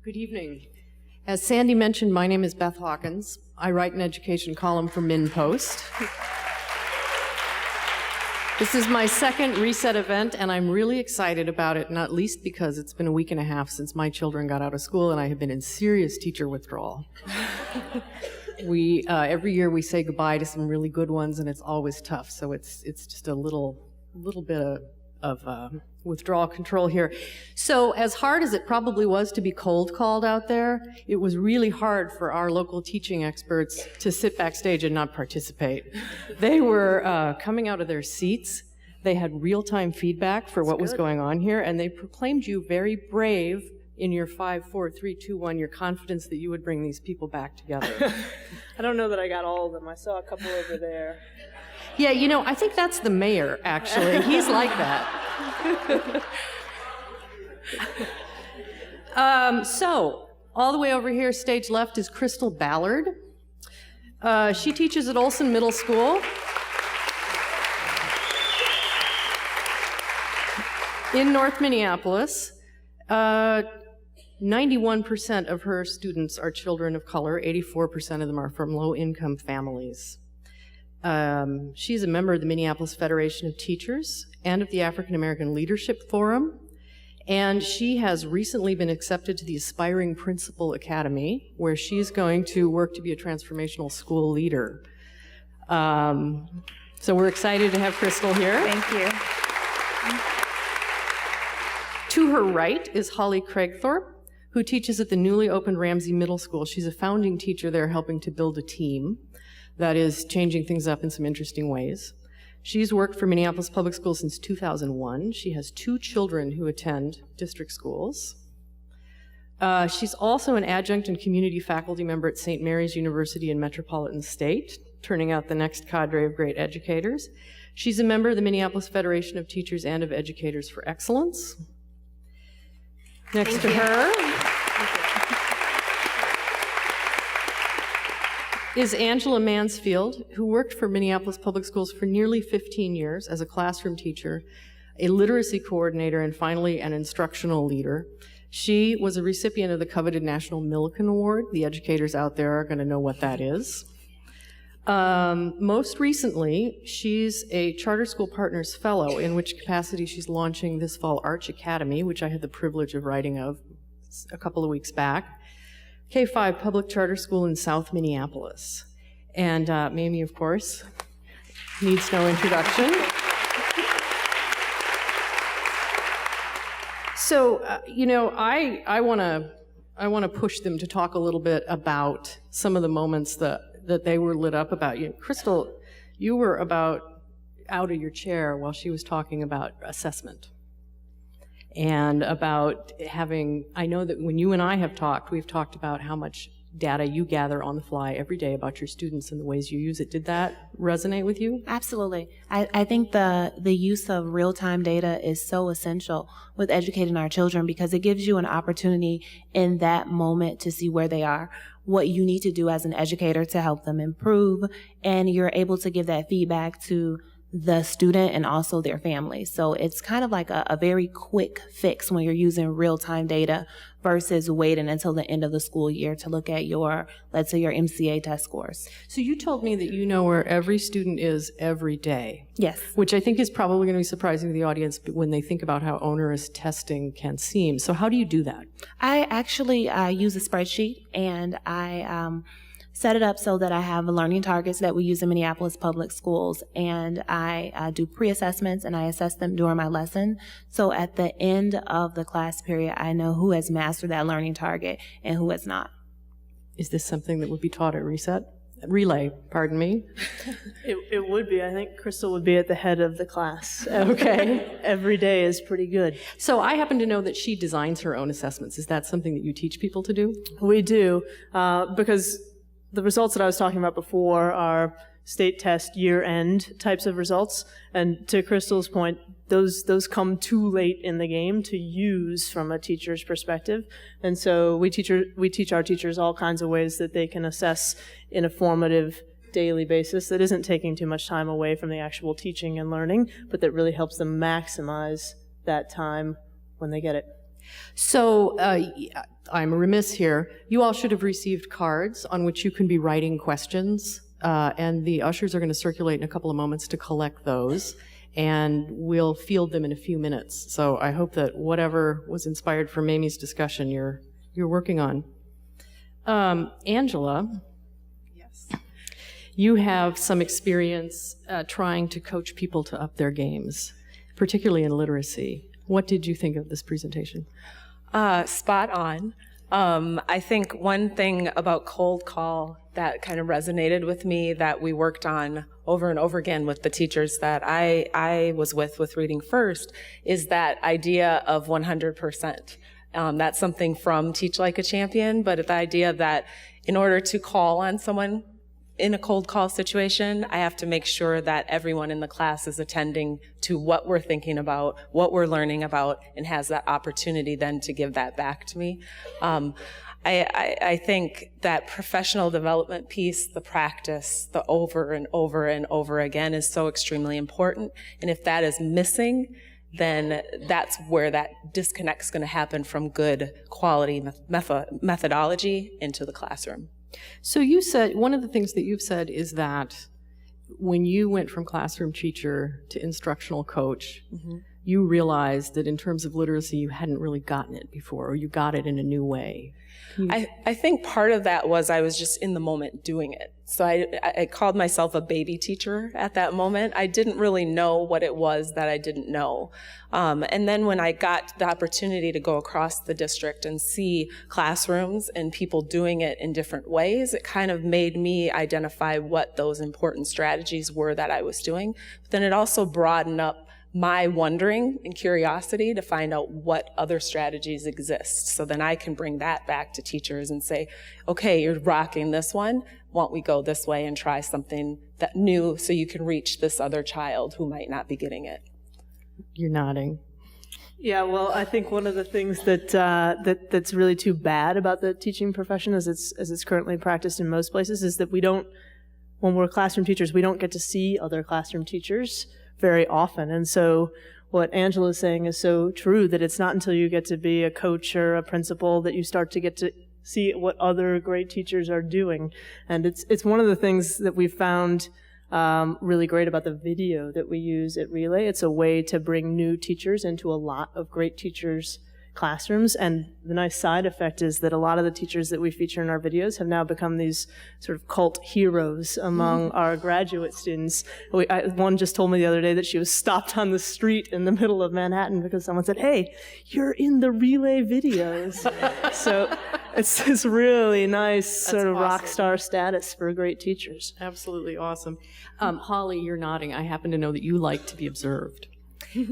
Good evening. As Sandy mentioned, my name is Beth Hawkins. I write an education column for MinnPost. This is my second Reset event, and I'm really excited about it, not least because it's been 1.5 weeks since my children got out of school, and I have been in serious teacher withdrawal. Every year we say goodbye to some really good ones, and it's always tough, so it's just a little bit of withdrawal control here. So as hard as it probably was to be cold called out there, it was really hard for our local teaching experts to sit backstage and not participate. They were coming out of their seats. They had real-time feedback for what was going on here, and they proclaimed you very brave in your 5, 4, 3, 2, 1, your confidence that you would bring these people back together. I don't know that I got all of them. I saw a couple over there. Yeah, you know, I think that's the mayor, actually. He's like that. So, all the way over here, stage left, is Crystal Ballard. She teaches at Olson Middle School in North Minneapolis. 91% of her students are children of color. 84% of them are from low-income families. She's a member of the Minneapolis Federation of Teachers and of the African American Leadership Forum. And she has recently been accepted to the Aspiring Principal Academy, where she's going to work to be a transformational school leader. So we're excited to have Crystal here. Thank you. To her right is Holly Kragthorpe, who teaches at the newly opened Ramsey Middle School. She's a founding teacher there helping to build a team that is changing things up in some interesting ways. She's worked for Minneapolis Public Schools since 2001. She has 2 children who attend district schools. She's also an adjunct and community faculty member at St. Mary's University in Metropolitan State, turning out the next cadre of great educators. She's a member of the Minneapolis Federation of Teachers and of Educators for Excellence. Next to her is Angela Mansfield, who worked for Minneapolis Public Schools for nearly 15 years as a classroom teacher, a literacy coordinator, and finally an instructional leader. She was a recipient of the coveted National Milliken Award. The educators out there are going to know what that is. Most recently, she's a Charter School Partners Fellow, in which capacity she's launching this fall Arch Academy, which I had the privilege of writing of a couple of weeks back. K-5 public charter school in South Minneapolis. And Mayme, of course, needs no introduction. So, I want to push them to talk a little bit about some of the moments that they were lit up about. Crystal, you were about out of your chair while she was talking about assessment. And about having, I know that when you and I have talked, we've talked about how much data you gather on the fly every day about your students and the ways you use it. Did that resonate with you? Absolutely. I think the use of real-time data is so essential with educating our children because it gives you an opportunity in that moment to see where they are, what you need to do as an educator to help them improve, and you're able to give that feedback to the student and also their family. So it's kind of like a very quick fix when you're using real-time data versus waiting until the end of the school year to look at your, let's say, your MCA test scores. So you told me that you know where every student is every day. Yes. Which I think is probably going to be surprising to the audience when they think about how onerous testing can seem. So how do you do that? I actually use a spreadsheet, and I set it up so that I have learning targets that we use in Minneapolis Public Schools, and I do pre-assessments and I assess them during my lesson. So at the end of the class period, I know who has mastered that learning target and who has not. Is this something that would be taught at Relay, pardon me? It would be. I think Crystal would be at the head of the class. Okay. Every day is pretty good. So I happen to know that she designs her own assessments. Is that something that you teach people to do? We do, because the results that I was talking about before are state test year-end types of results. And to Crystal's point, those come too late in the game to use from a teacher's perspective. And so we teach our teachers all kinds of ways that they can assess in a formative daily basis that isn't taking too much time away from the actual teaching and learning, but that really helps them maximize that time when they get it. So I'm remiss here. You all should have received cards on which you can be writing questions, and the ushers are going to circulate in a couple of moments to collect those, and we'll field them in a few minutes. So I hope that whatever was inspired from Mayme's discussion you're working on. Angela, yes, you have some experience trying to coach people to up their games, particularly in literacy. What did you think of this presentation? Spot on. I think one thing about cold call that kind of resonated with me that we worked on over and over again with the teachers that I was with Reading First is that idea of 100%. That's something from Teach Like a Champion, but the idea that in order to call on someone in a cold call situation, I have to make sure that everyone in the class is attending to what we're thinking about, what we're learning about, and has that opportunity then to give that back to me. I think that professional development piece, the practice, the over and over and over again is so extremely important. And if that is missing, then that's where that disconnect is going to happen from good quality methodology into the classroom. So you said, one of the things that you've said is that when you went from classroom teacher to instructional coach, you realized that in terms of literacy, you hadn't really gotten it before, or you got it in a new way. I think part of that was I was just in the moment doing it. So I called myself a baby teacher at that moment. I didn't really know what it was that I didn't know. And then when I got the opportunity to go across the district and see classrooms and people doing it in different ways, it kind of made me identify what those important strategies were that I was doing. But then it also broadened up my wondering and curiosity to find out what other strategies exist. So then I can bring that back to teachers and say, okay, you're rocking this one. Why don't we go this way and try something that new so you can reach this other child who might not be getting it? You're nodding. Yeah, well, I think one of the things that's really too bad about the teaching profession as it's currently practiced in most places is that when we're classroom teachers, we don't get to see other classroom teachers very often. And so what Angela's saying is so true, that it's not until you get to be a coach or a principal that you start to get to see what other great teachers are doing. And it's one of the things that we've found really great about the video that we use at Relay. It's a way to bring new teachers into a lot of great teachers' classrooms, and the nice side effect is that a lot of the teachers that we feature in our videos have now become these sort of cult heroes among our graduate students. One just told me the other day that she was stopped on the street in the middle of Manhattan because someone said, "Hey, you're in the Relay videos." So it's this really nice sort of rock star status for great teachers. Absolutely awesome. Holly, you're nodding. I happen to know that you like to be observed.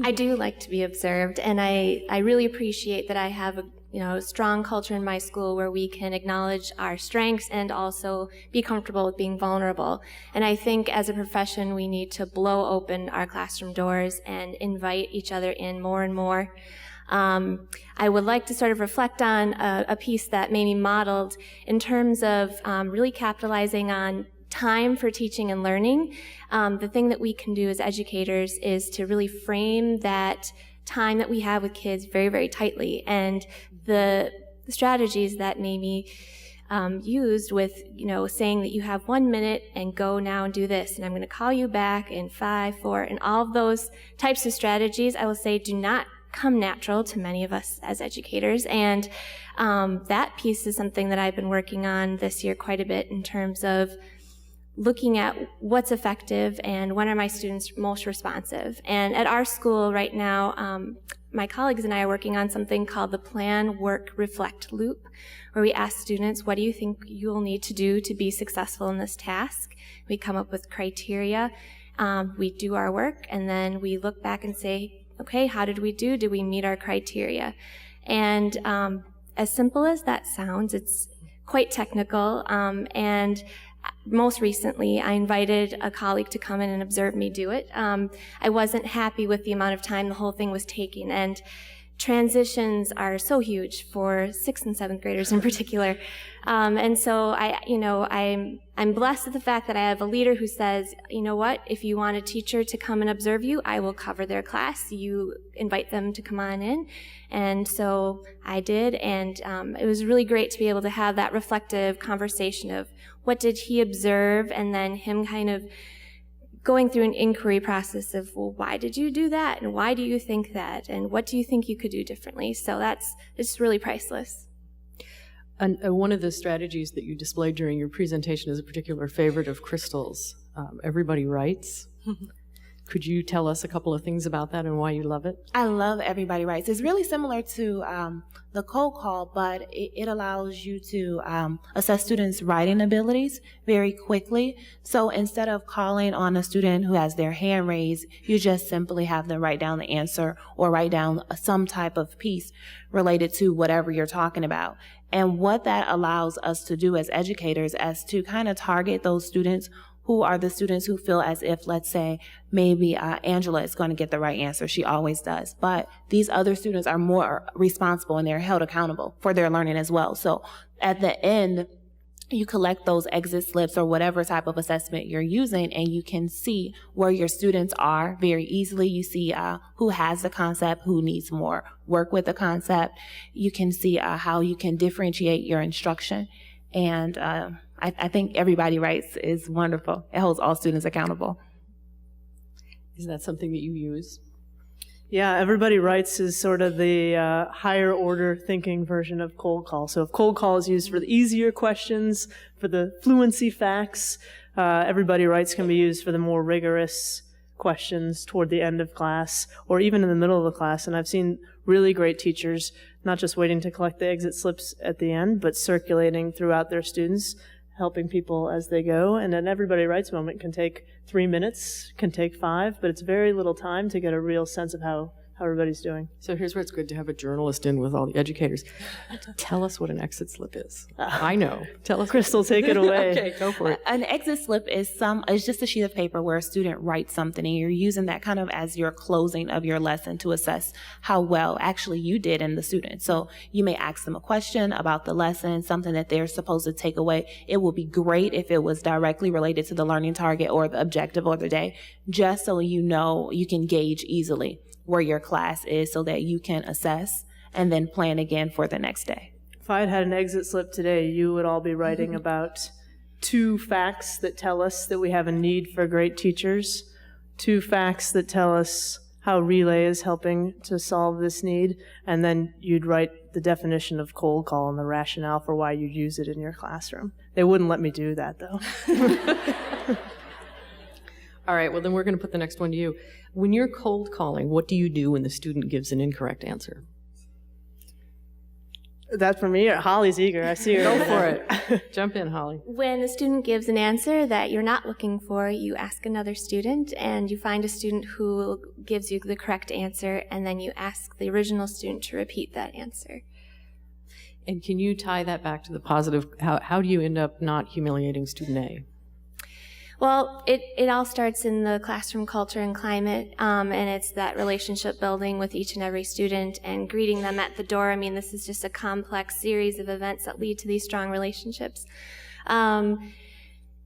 I do like to be observed, and I really appreciate that I have a strong culture in my school where we can acknowledge our strengths and also be comfortable with being vulnerable. And I think as a profession we need to blow open our classroom doors and invite each other in more and more. I would like to sort of reflect on a piece that Mayme modeled in terms of really capitalizing on time for teaching and learning. The thing that we can do as educators is to really frame that time that we have with kids very, very tightly. And the strategies that Mayme used with, saying that you have 1 minute and go now and do this, and I'm going to call you back in 5, 4, and all of those types of strategies, I will say, do not come natural to many of us as educators. And that piece is something that I've been working on this year quite a bit in terms of looking at what's effective and when are my students most responsive. And at our school right now, my colleagues and I are working on something called the Plan, Work, Reflect loop, where we ask students, what do you think you'll need to do to be successful in this task? We come up with criteria, we do our work, and then we look back and say, okay, how did we do? Did we meet our criteria? And as simple as that sounds, it's quite technical, and most recently, I invited a colleague to come in and observe me do it. I wasn't happy with the amount of time the whole thing was taking, and transitions are so huge for 6th and 7th graders in particular. And so I'm blessed with the fact that I have a leader who says, you know what, if you want a teacher to come and observe you, I will cover their class. You invite them to come on in. And so I did, and it was really great to be able to have that reflective conversation of what did he observe, and then him kind of going through an inquiry process of, well, why did you do that? And why do you think that? And what do you think you could do differently? So it's really priceless. And one of the strategies that you displayed during your presentation is a particular favorite of Crystal's. Everybody writes. Could you tell us a couple of things about that and why you love it? I love Everybody Writes. It's really similar to the cold call, but it allows you to assess students' writing abilities very quickly. So instead of calling on a student who has their hand raised, you just simply have them write down the answer or write down some type of piece related to whatever you're talking about. And what that allows us to do as educators is to kind of target those students who are the students who feel as if, let's say, maybe Angela is going to get the right answer. She always does. But these other students are more responsible and they're held accountable for their learning as well. So at the end, you collect those exit slips or whatever type of assessment you're using, and you can see where your students are very easily. You see who has the concept, who needs more work with the concept. You can see how you can differentiate your instruction. And I think Everybody Writes is wonderful. It holds all students accountable. Is that something that you use? Yeah, Everybody Writes is sort of the higher order thinking version of cold call. So if cold call is used for the easier questions, for the fluency facts, Everybody Writes can be used for the more rigorous questions toward the end of class or even in the middle of the class. And I've seen really great teachers not just waiting to collect the exit slips at the end, but circulating throughout their students, helping people as they go. And an Everybody Writes moment can take 3 minutes, can take 5, but it's very little time to get a real sense of how everybody's doing. So here's where it's good to have a journalist in with all the educators. Tell us what an exit slip is. I know. Tell us. Crystal, take it away. Okay, go for it. An exit slip is it's just a sheet of paper where a student writes something, and you're using that kind of as your closing of your lesson to assess how well actually you did in the student. So you may ask them a question about the lesson, something that they're supposed to take away. It would be great if it was directly related to the learning target or the objective of the day, just so you know you can gauge easily where your class is so that you can assess and then plan again for the next day. If I had an exit slip today, you would all be writing about 2 facts that tell us that we have a need for great teachers, 2 facts that tell us how Relay is helping to solve this need, and then you'd write the definition of cold call and the rationale for why you'd use it in your classroom. They wouldn't let me do that, though. All right, well, then we're going to put the next one to you. When you're cold calling, what do you do when the student gives an incorrect answer? That for me? Holly's eager. I see her. Go for it. Jump in, Holly. When a student gives an answer that you're not looking for, you ask another student, and you find a student who gives you the correct answer, and then you ask the original student to repeat that answer. And can you tie that back to the positive? How do you end up not humiliating student A? Well, it all starts in the classroom culture and climate, and it's that relationship building with each and every student and greeting them at the door. I mean, this is just a complex series of events that lead to these strong relationships. And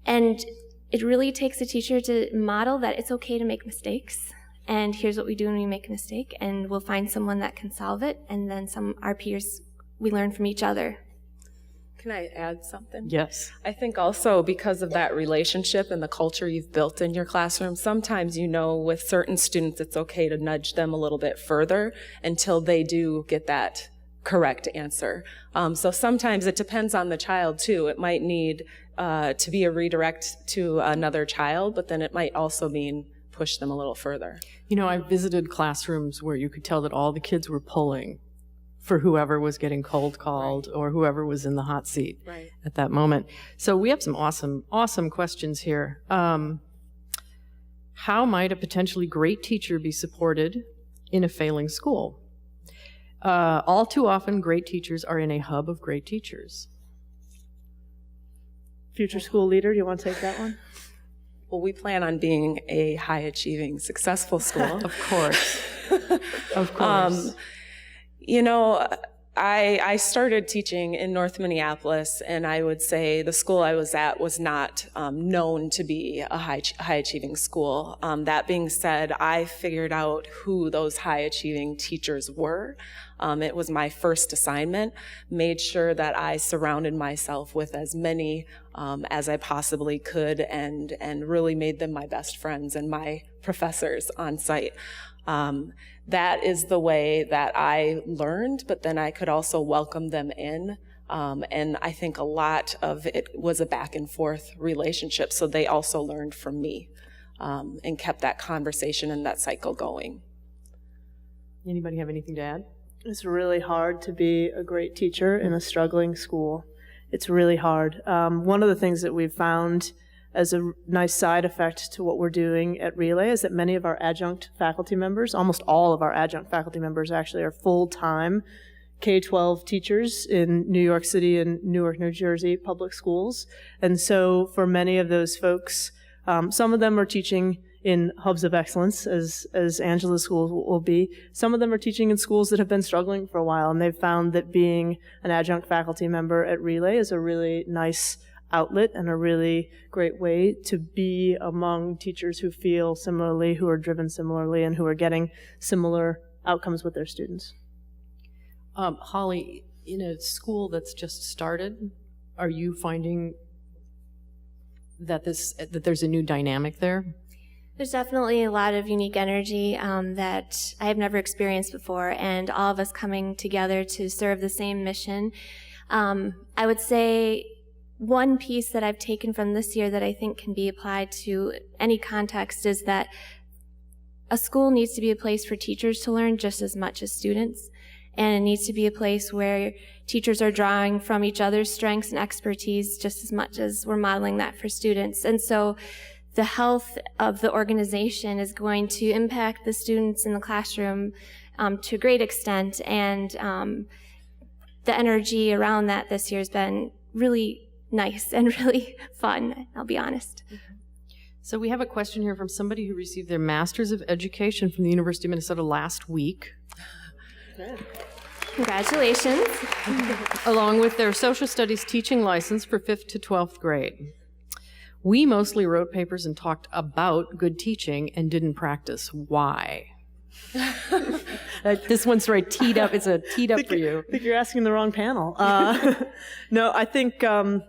it really takes a teacher to model that it's okay to make mistakes. And here's what we do when we make a mistake, and we'll find someone that can solve it, and then our peers, we learn from each other. Can I add something? Yes. I think also because of that relationship and the culture you've built in your classroom, sometimes with certain students it's okay to nudge them a little bit further until they do get that correct answer. So sometimes it depends on the child too. It might need to be a redirect to another child, but then it might also mean push them a little further. I visited classrooms where you could tell that all the kids were pulling for whoever was getting cold called or whoever was in the hot seat at that moment. So we have some awesome questions here. How might a potentially great teacher be supported in a failing school? All too often, great teachers are in a hub of great teachers. Future school leader, do you want to take that one? Well, we plan on being a high-achieving, successful school. Of course. Of course. I started teaching in North Minneapolis, and I would say the school I was at was not known to be a high-achieving school. That being said, I figured out who those high-achieving teachers were. It was my first assignment, made sure that I surrounded myself with as many as I possibly could, and really made them my best friends and my professors on site. That is the way that I learned, but then I could also welcome them in. And I think a lot of it was a back and forth relationship, so they also learned from me. and kept that conversation and that cycle going. Anybody have anything to add? It's really hard to be a great teacher in a struggling school. It's really hard. One of the things that we've found as a nice side effect to what we're doing at Relay is that many of our adjunct faculty members, almost all of our adjunct faculty members actually, are full-time K-12 teachers in New York City and Newark, New Jersey public schools. And so for many of those folks, some of them are teaching in hubs of excellence, as Angela's school will be. Some of them are teaching in schools that have been struggling for a while, and they've found that being an adjunct faculty member at Relay is a really nice outlet and a really great way to be among teachers who feel similarly, who are driven similarly, and who are getting similar outcomes with their students. Holly, in a school that's just started, are you finding that there's a new dynamic there? There's definitely a lot of unique energy that I have never experienced before, and all of us coming together to serve the same mission. I would say one piece that I've taken from this year that I think can be applied to any context is that a school needs to be a place for teachers to learn just as much as students, and it needs to be a place where teachers are drawing from each other's strengths and expertise just as much as we're modeling that for students. And so the health of the organization is going to impact the students in the classroom to a great extent, and the energy around that this year has been really nice and really fun, I'll be honest. So we have a question here from somebody who received their Master's of Education from the University of Minnesota last week. Good. Congratulations. Along with their social studies teaching license for 5th to 12th grade. We mostly wrote papers and talked about good teaching and didn't practice. Why? This one's right teed up. It's a teed up for you. I think you're asking the wrong panel. No, I think there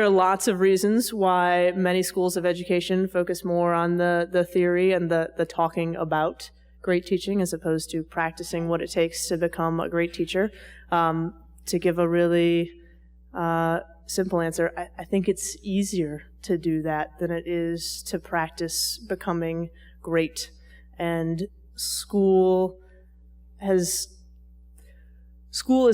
are lots of reasons why many schools of education focus more on the theory and the talking about great teaching as opposed to practicing what it takes to become a great teacher. To give a really simple answer, I think it's easier to do that than it is to practice becoming great. And school is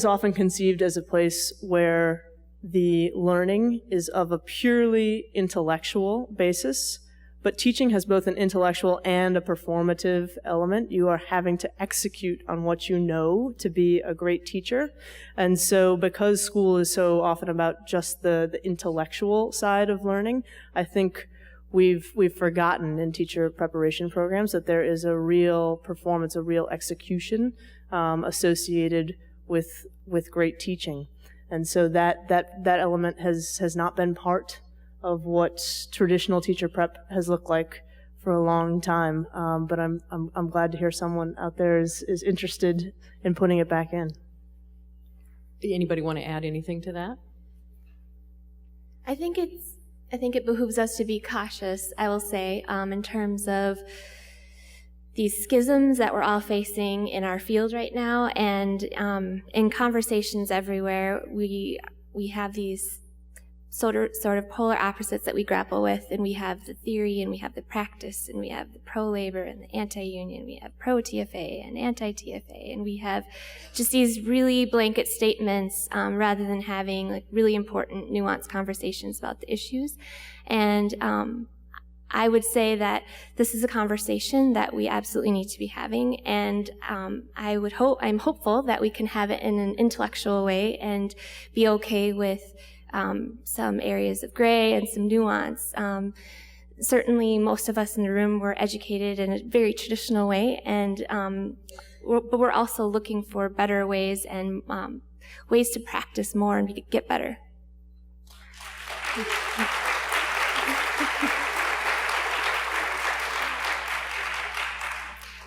often conceived as a place where the learning is of a purely intellectual basis, but teaching has both an intellectual and a performative element. You are having to execute on what you know to be a great teacher. And so because school is so often about just the intellectual side of learning, I think we've forgotten in teacher preparation programs that there is a real performance, a real execution associated with great teaching. And so that element has not been part of what traditional teacher prep has looked like for a long time. But I'm glad to hear someone out there is interested in putting it back in. Anybody want to add anything to that? I think it behooves us to be cautious, I will say, in terms of these schisms that we're all facing in our field right now, and in conversations everywhere, we have these sort of polar opposites that we grapple with, and we have the theory, and we have the practice, and we have the pro-labor and the anti-union, we have pro-TFA and anti-TFA, and we have just these really blanket statements rather than having like really important nuanced conversations about the issues. And I would say that this is a conversation that we absolutely need to be having, and I'm hopeful that we can have it in an intellectual way and be okay with some areas of gray and some nuance. Certainly most of us in the room were educated in a very traditional way, and but we're also looking for better ways and ways to practice more and get better.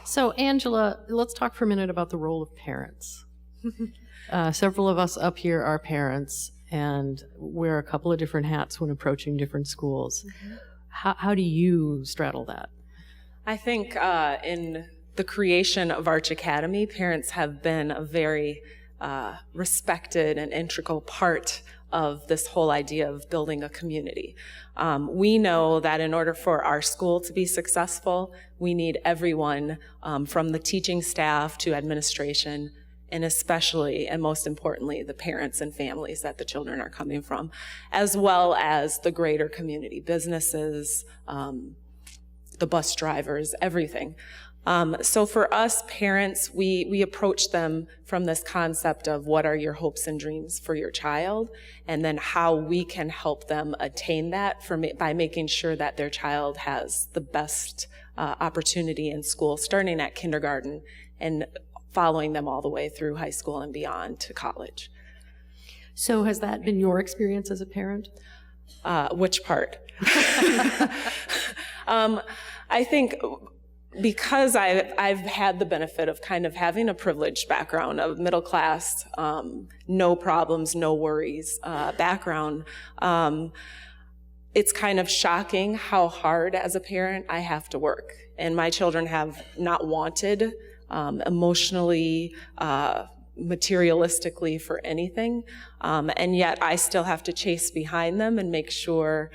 So, Angela, let's talk for a minute about the role of parents. Several of us up here are parents and wear a couple of different hats when approaching different schools. Mm-hmm. How do you straddle that? I think in the creation of Arch Academy, parents have been a very respected and integral part of this whole idea of building a community. We know that in order for our school to be successful, we need everyone from the teaching staff to administration, and especially and most importantly, the parents and families that the children are coming from, as well as the greater community, businesses, the bus drivers, everything. So for us parents, we approach them from this concept of what are your hopes and dreams for your child, and then how we can help them attain that by making sure that their child has the best opportunity in school, starting at kindergarten and following them all the way through high school and beyond to college. So has that been your experience as a parent? Which part? I think because I've had the benefit of kind of having a privileged background of middle class, no problems, no worries background, it's kind of shocking how hard as a parent I have to work. And my children have not wanted emotionally, materialistically for anything, and yet I still have to chase behind them and make sure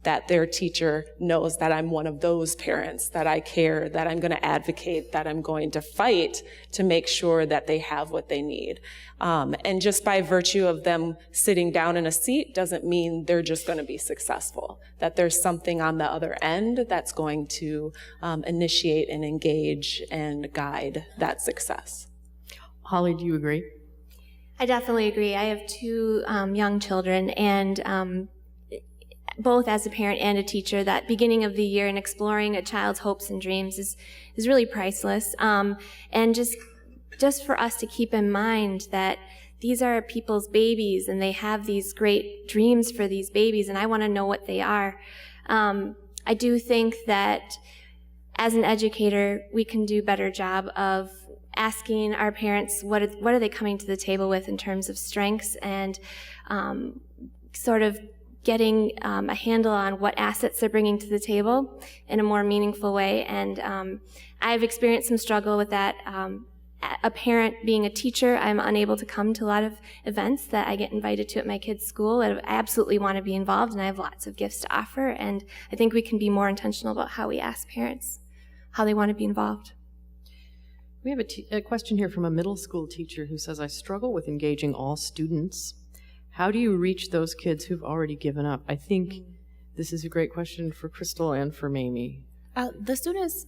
that their teacher knows that I'm one of those parents, that I care, that I'm going to advocate, that I'm going to fight to make sure that they have what they need. And just by virtue of them sitting down in a seat doesn't mean they're just going to be successful, that there's something on the other end that's going to initiate and engage and guide that success. Holly, do you agree? I definitely agree. I have two young children, and both as a parent and a teacher, that beginning of the year and exploring a child's hopes and dreams is really priceless. And just for us to keep in mind that these are people's babies and they have these great dreams for these babies, and I want to know what they are. I do think that as an educator, we can do a better job of asking our parents what are they coming to the table with in terms of strengths, and sort of getting a handle on what assets they're bringing to the table in a more meaningful way. And I've experienced some struggle with that. A parent being a teacher, I'm unable to come to a lot of events that I get invited to at my kids' school. I absolutely want to be involved, and I have lots of gifts to offer, and I think we can be more intentional about how we ask parents how they want to be involved. We have a question here from a middle school teacher who says, I struggle with engaging all students. How do you reach those kids who've already given up? I think this is a great question for Crystal and for Mayme. The students,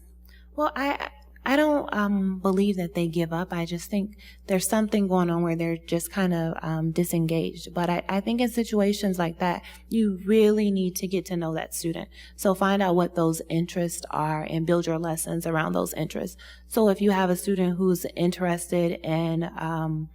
well, I don't believe that they give up. I just think there's something going on where they're just kind of disengaged. But I think in situations like that, you really need to get to know that student. So find out what those interests are and build your lessons around those interests. So if you have a student who's interested in,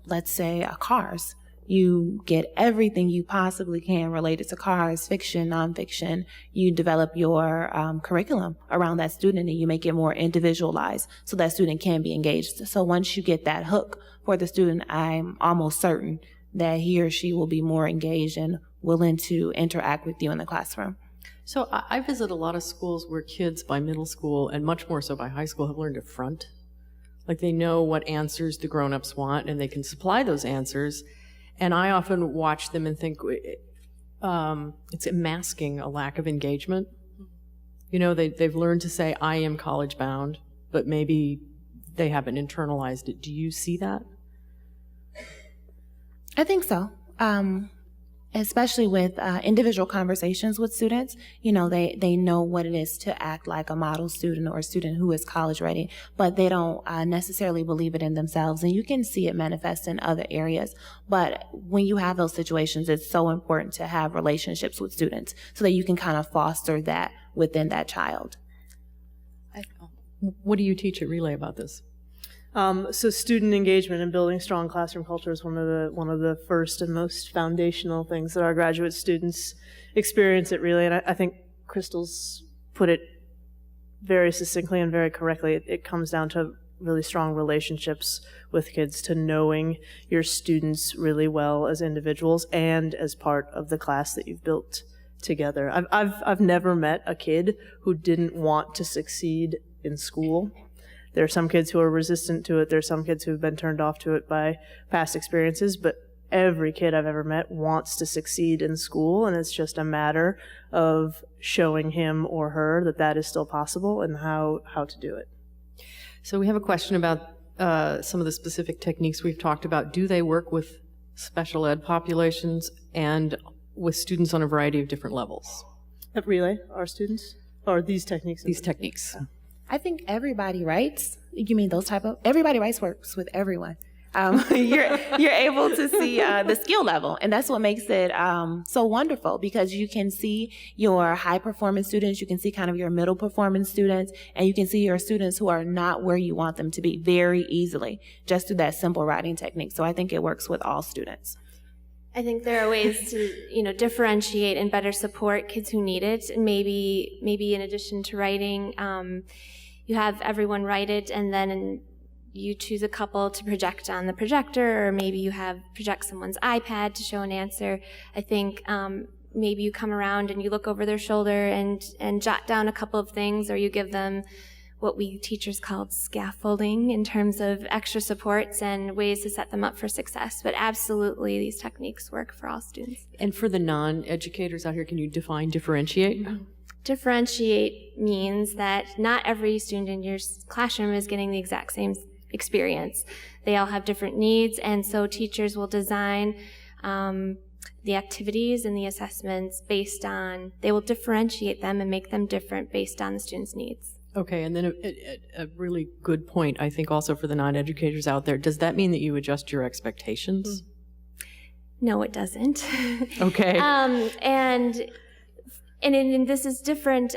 let's say, cars, you get everything you possibly can related to cars, fiction, nonfiction. You develop your curriculum around that student, and you make it more individualized so that student can be engaged. So once you get that hook for the student, I'm almost certain that he or she will be more engaged and willing to interact with you in the classroom. So I visit a lot of schools where kids by middle school, and much more so by high school, have learned to front. Like they know what answers the grown-ups want, and they can supply those answers. And I often watch them and think it's masking a lack of engagement. You know, they've learned to say, I am college bound, but maybe they haven't internalized it. Do you see that? I think so. Especially with individual conversations with students, you know, they know what it is to act like a model student or a student who is college ready, but they don't necessarily believe it in themselves. And you can see it manifest in other areas. But when you have those situations, it's so important to have relationships with students so that you can kind of foster that within that child. What do you teach at Relay about this? So student engagement and building strong classroom culture is one of the first and most foundational things that our graduate students experience at Relay. And I think Crystal's put it very succinctly and very correctly. It comes down to really strong relationships with kids, to knowing your students really well as individuals and as part of the class that you've built together. I've never met a kid who didn't want to succeed in school. There are some kids who are resistant to it. There are some kids who have been turned off to it by past experiences, but every kid I've ever met wants to succeed in school, and it's just a matter of showing him or her that that is still possible and how to do it. So we have a question about some of the specific techniques we've talked about. Do they work with special ed populations and with students on a variety of different levels? At Relay, our students? Or these techniques? These techniques. I think everybody writes. You mean those type of, everybody writes works with everyone. You're able to see the skill level, and that's what makes it so wonderful, because you can see your high performance students, you can see kind of your middle performance students, and you can see your students who are not where you want them to be very easily just through that simple writing technique. So I think it works with all students. I think there are ways to, differentiate and better support kids who need it. And maybe in addition to writing, you have everyone write it, and then you choose a couple to project on the projector, or maybe you project someone's iPad to show an answer. I think maybe you come around and you look over their shoulder and jot down a couple of things, or you give them what we teachers called scaffolding in terms of extra supports and ways to set them up for success. But absolutely, these techniques work for all students. And for the non-educators out here, can you define differentiate? Mm-hmm. Differentiate means that not every student in your classroom is getting the exact same experience. They all have different needs, and so teachers will design the activities and the assessments they will differentiate them and make them different based on the student's needs. Okay, and then a really good point, I think, also for the non-educators out there. Does that mean that you adjust your expectations? No, it doesn't. Okay. And this is different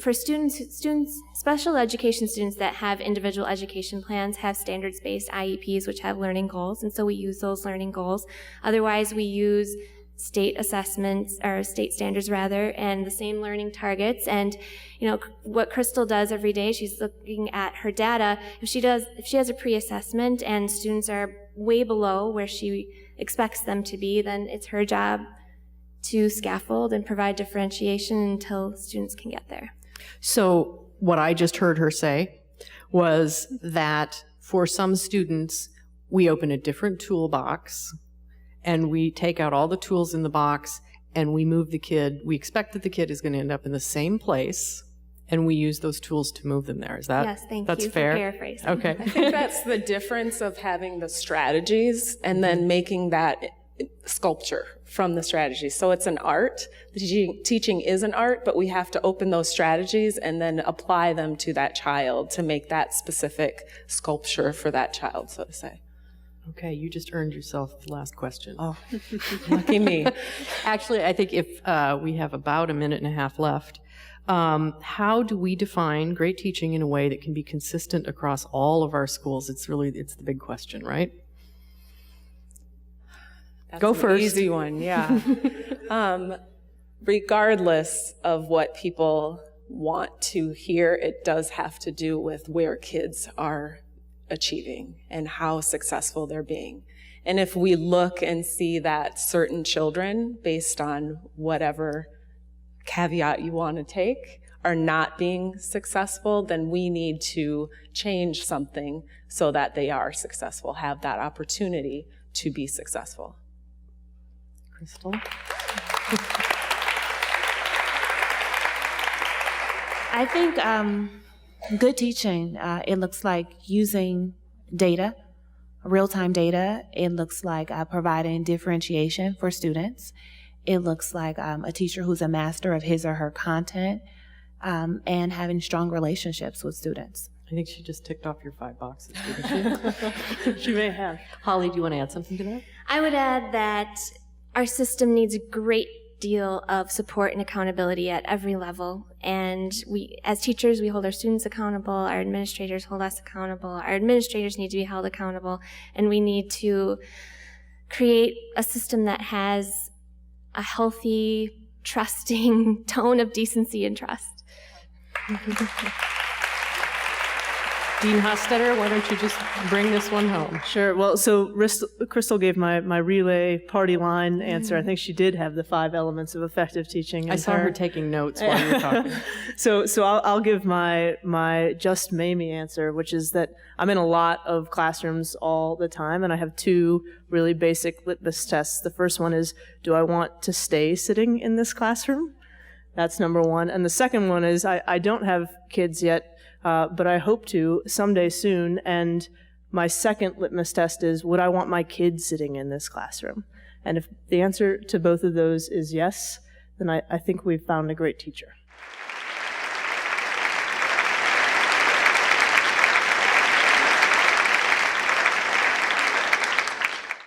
for students, special education students that have individual education plans have standards-based IEPs, which have learning goals, and so we use those learning goals. Otherwise, we use state assessments, or state standards rather, and the same learning targets. And what Crystal does every day, she's looking at her data. If she has a pre-assessment and students are way below where she expects them to be, then it's her job to scaffold and provide differentiation until students can get there. So what I just heard her say was that for some students, we open a different toolbox and we take out all the tools in the box and we move the kid. We expect that the kid is going to end up in the same place, and we use those tools to move them there. Is that yes? Thank that's you fair? For paraphrasing. Okay. I think that's the difference of having the strategies and then making that sculpture from the strategies. So it's an art. The teaching is an art, but we have to open those strategies and then apply them to that child to make that specific sculpture for that child, so to say. Okay, you just earned yourself the last question. Oh, lucky me. Actually, I think if we have about a minute and a half left, how do we define great teaching in a way that can be consistent across all of our schools? It's the big question, right? That's Go an first. Easy one, yeah. Regardless of what people want to hear, it does have to do with where kids are achieving and how successful they're being. And if we look and see that certain children, based on whatever caveat you want to take, are not being successful, then we need to change something so that they are successful, have that opportunity to be successful. Crystal? I think good teaching, it looks like using data, real-time data. It looks like providing differentiation for students. It looks like a teacher who's a master of his or her content, and having strong relationships with students. I think she just ticked off your 5 boxes, didn't she? She may have. Holly, do you want to add something to that? I would add that our system needs a great deal of support and accountability at every level. And we, as teachers, we hold our students accountable, our administrators hold us accountable, our administrators need to be held accountable, and we need to create a system that has a healthy, trusting tone of decency and trust. Dean Hostetter, why don't you just bring this one home? Sure. Well, so Crystal gave my relay party line answer. I think she did have the 5 elements of effective teaching. I saw her taking notes while you were talking. So I'll give my just Mayme answer, which is that I'm in a lot of classrooms all the time, and I have 2 really basic litmus tests. The first one is, do I want to stay sitting in this classroom? That's number 1. And the second one is, I don't have kids yet, but I hope to someday soon. And my second litmus test is, would I want my kids sitting in this classroom? And if the answer to both of those is yes, then I think we've found a great teacher.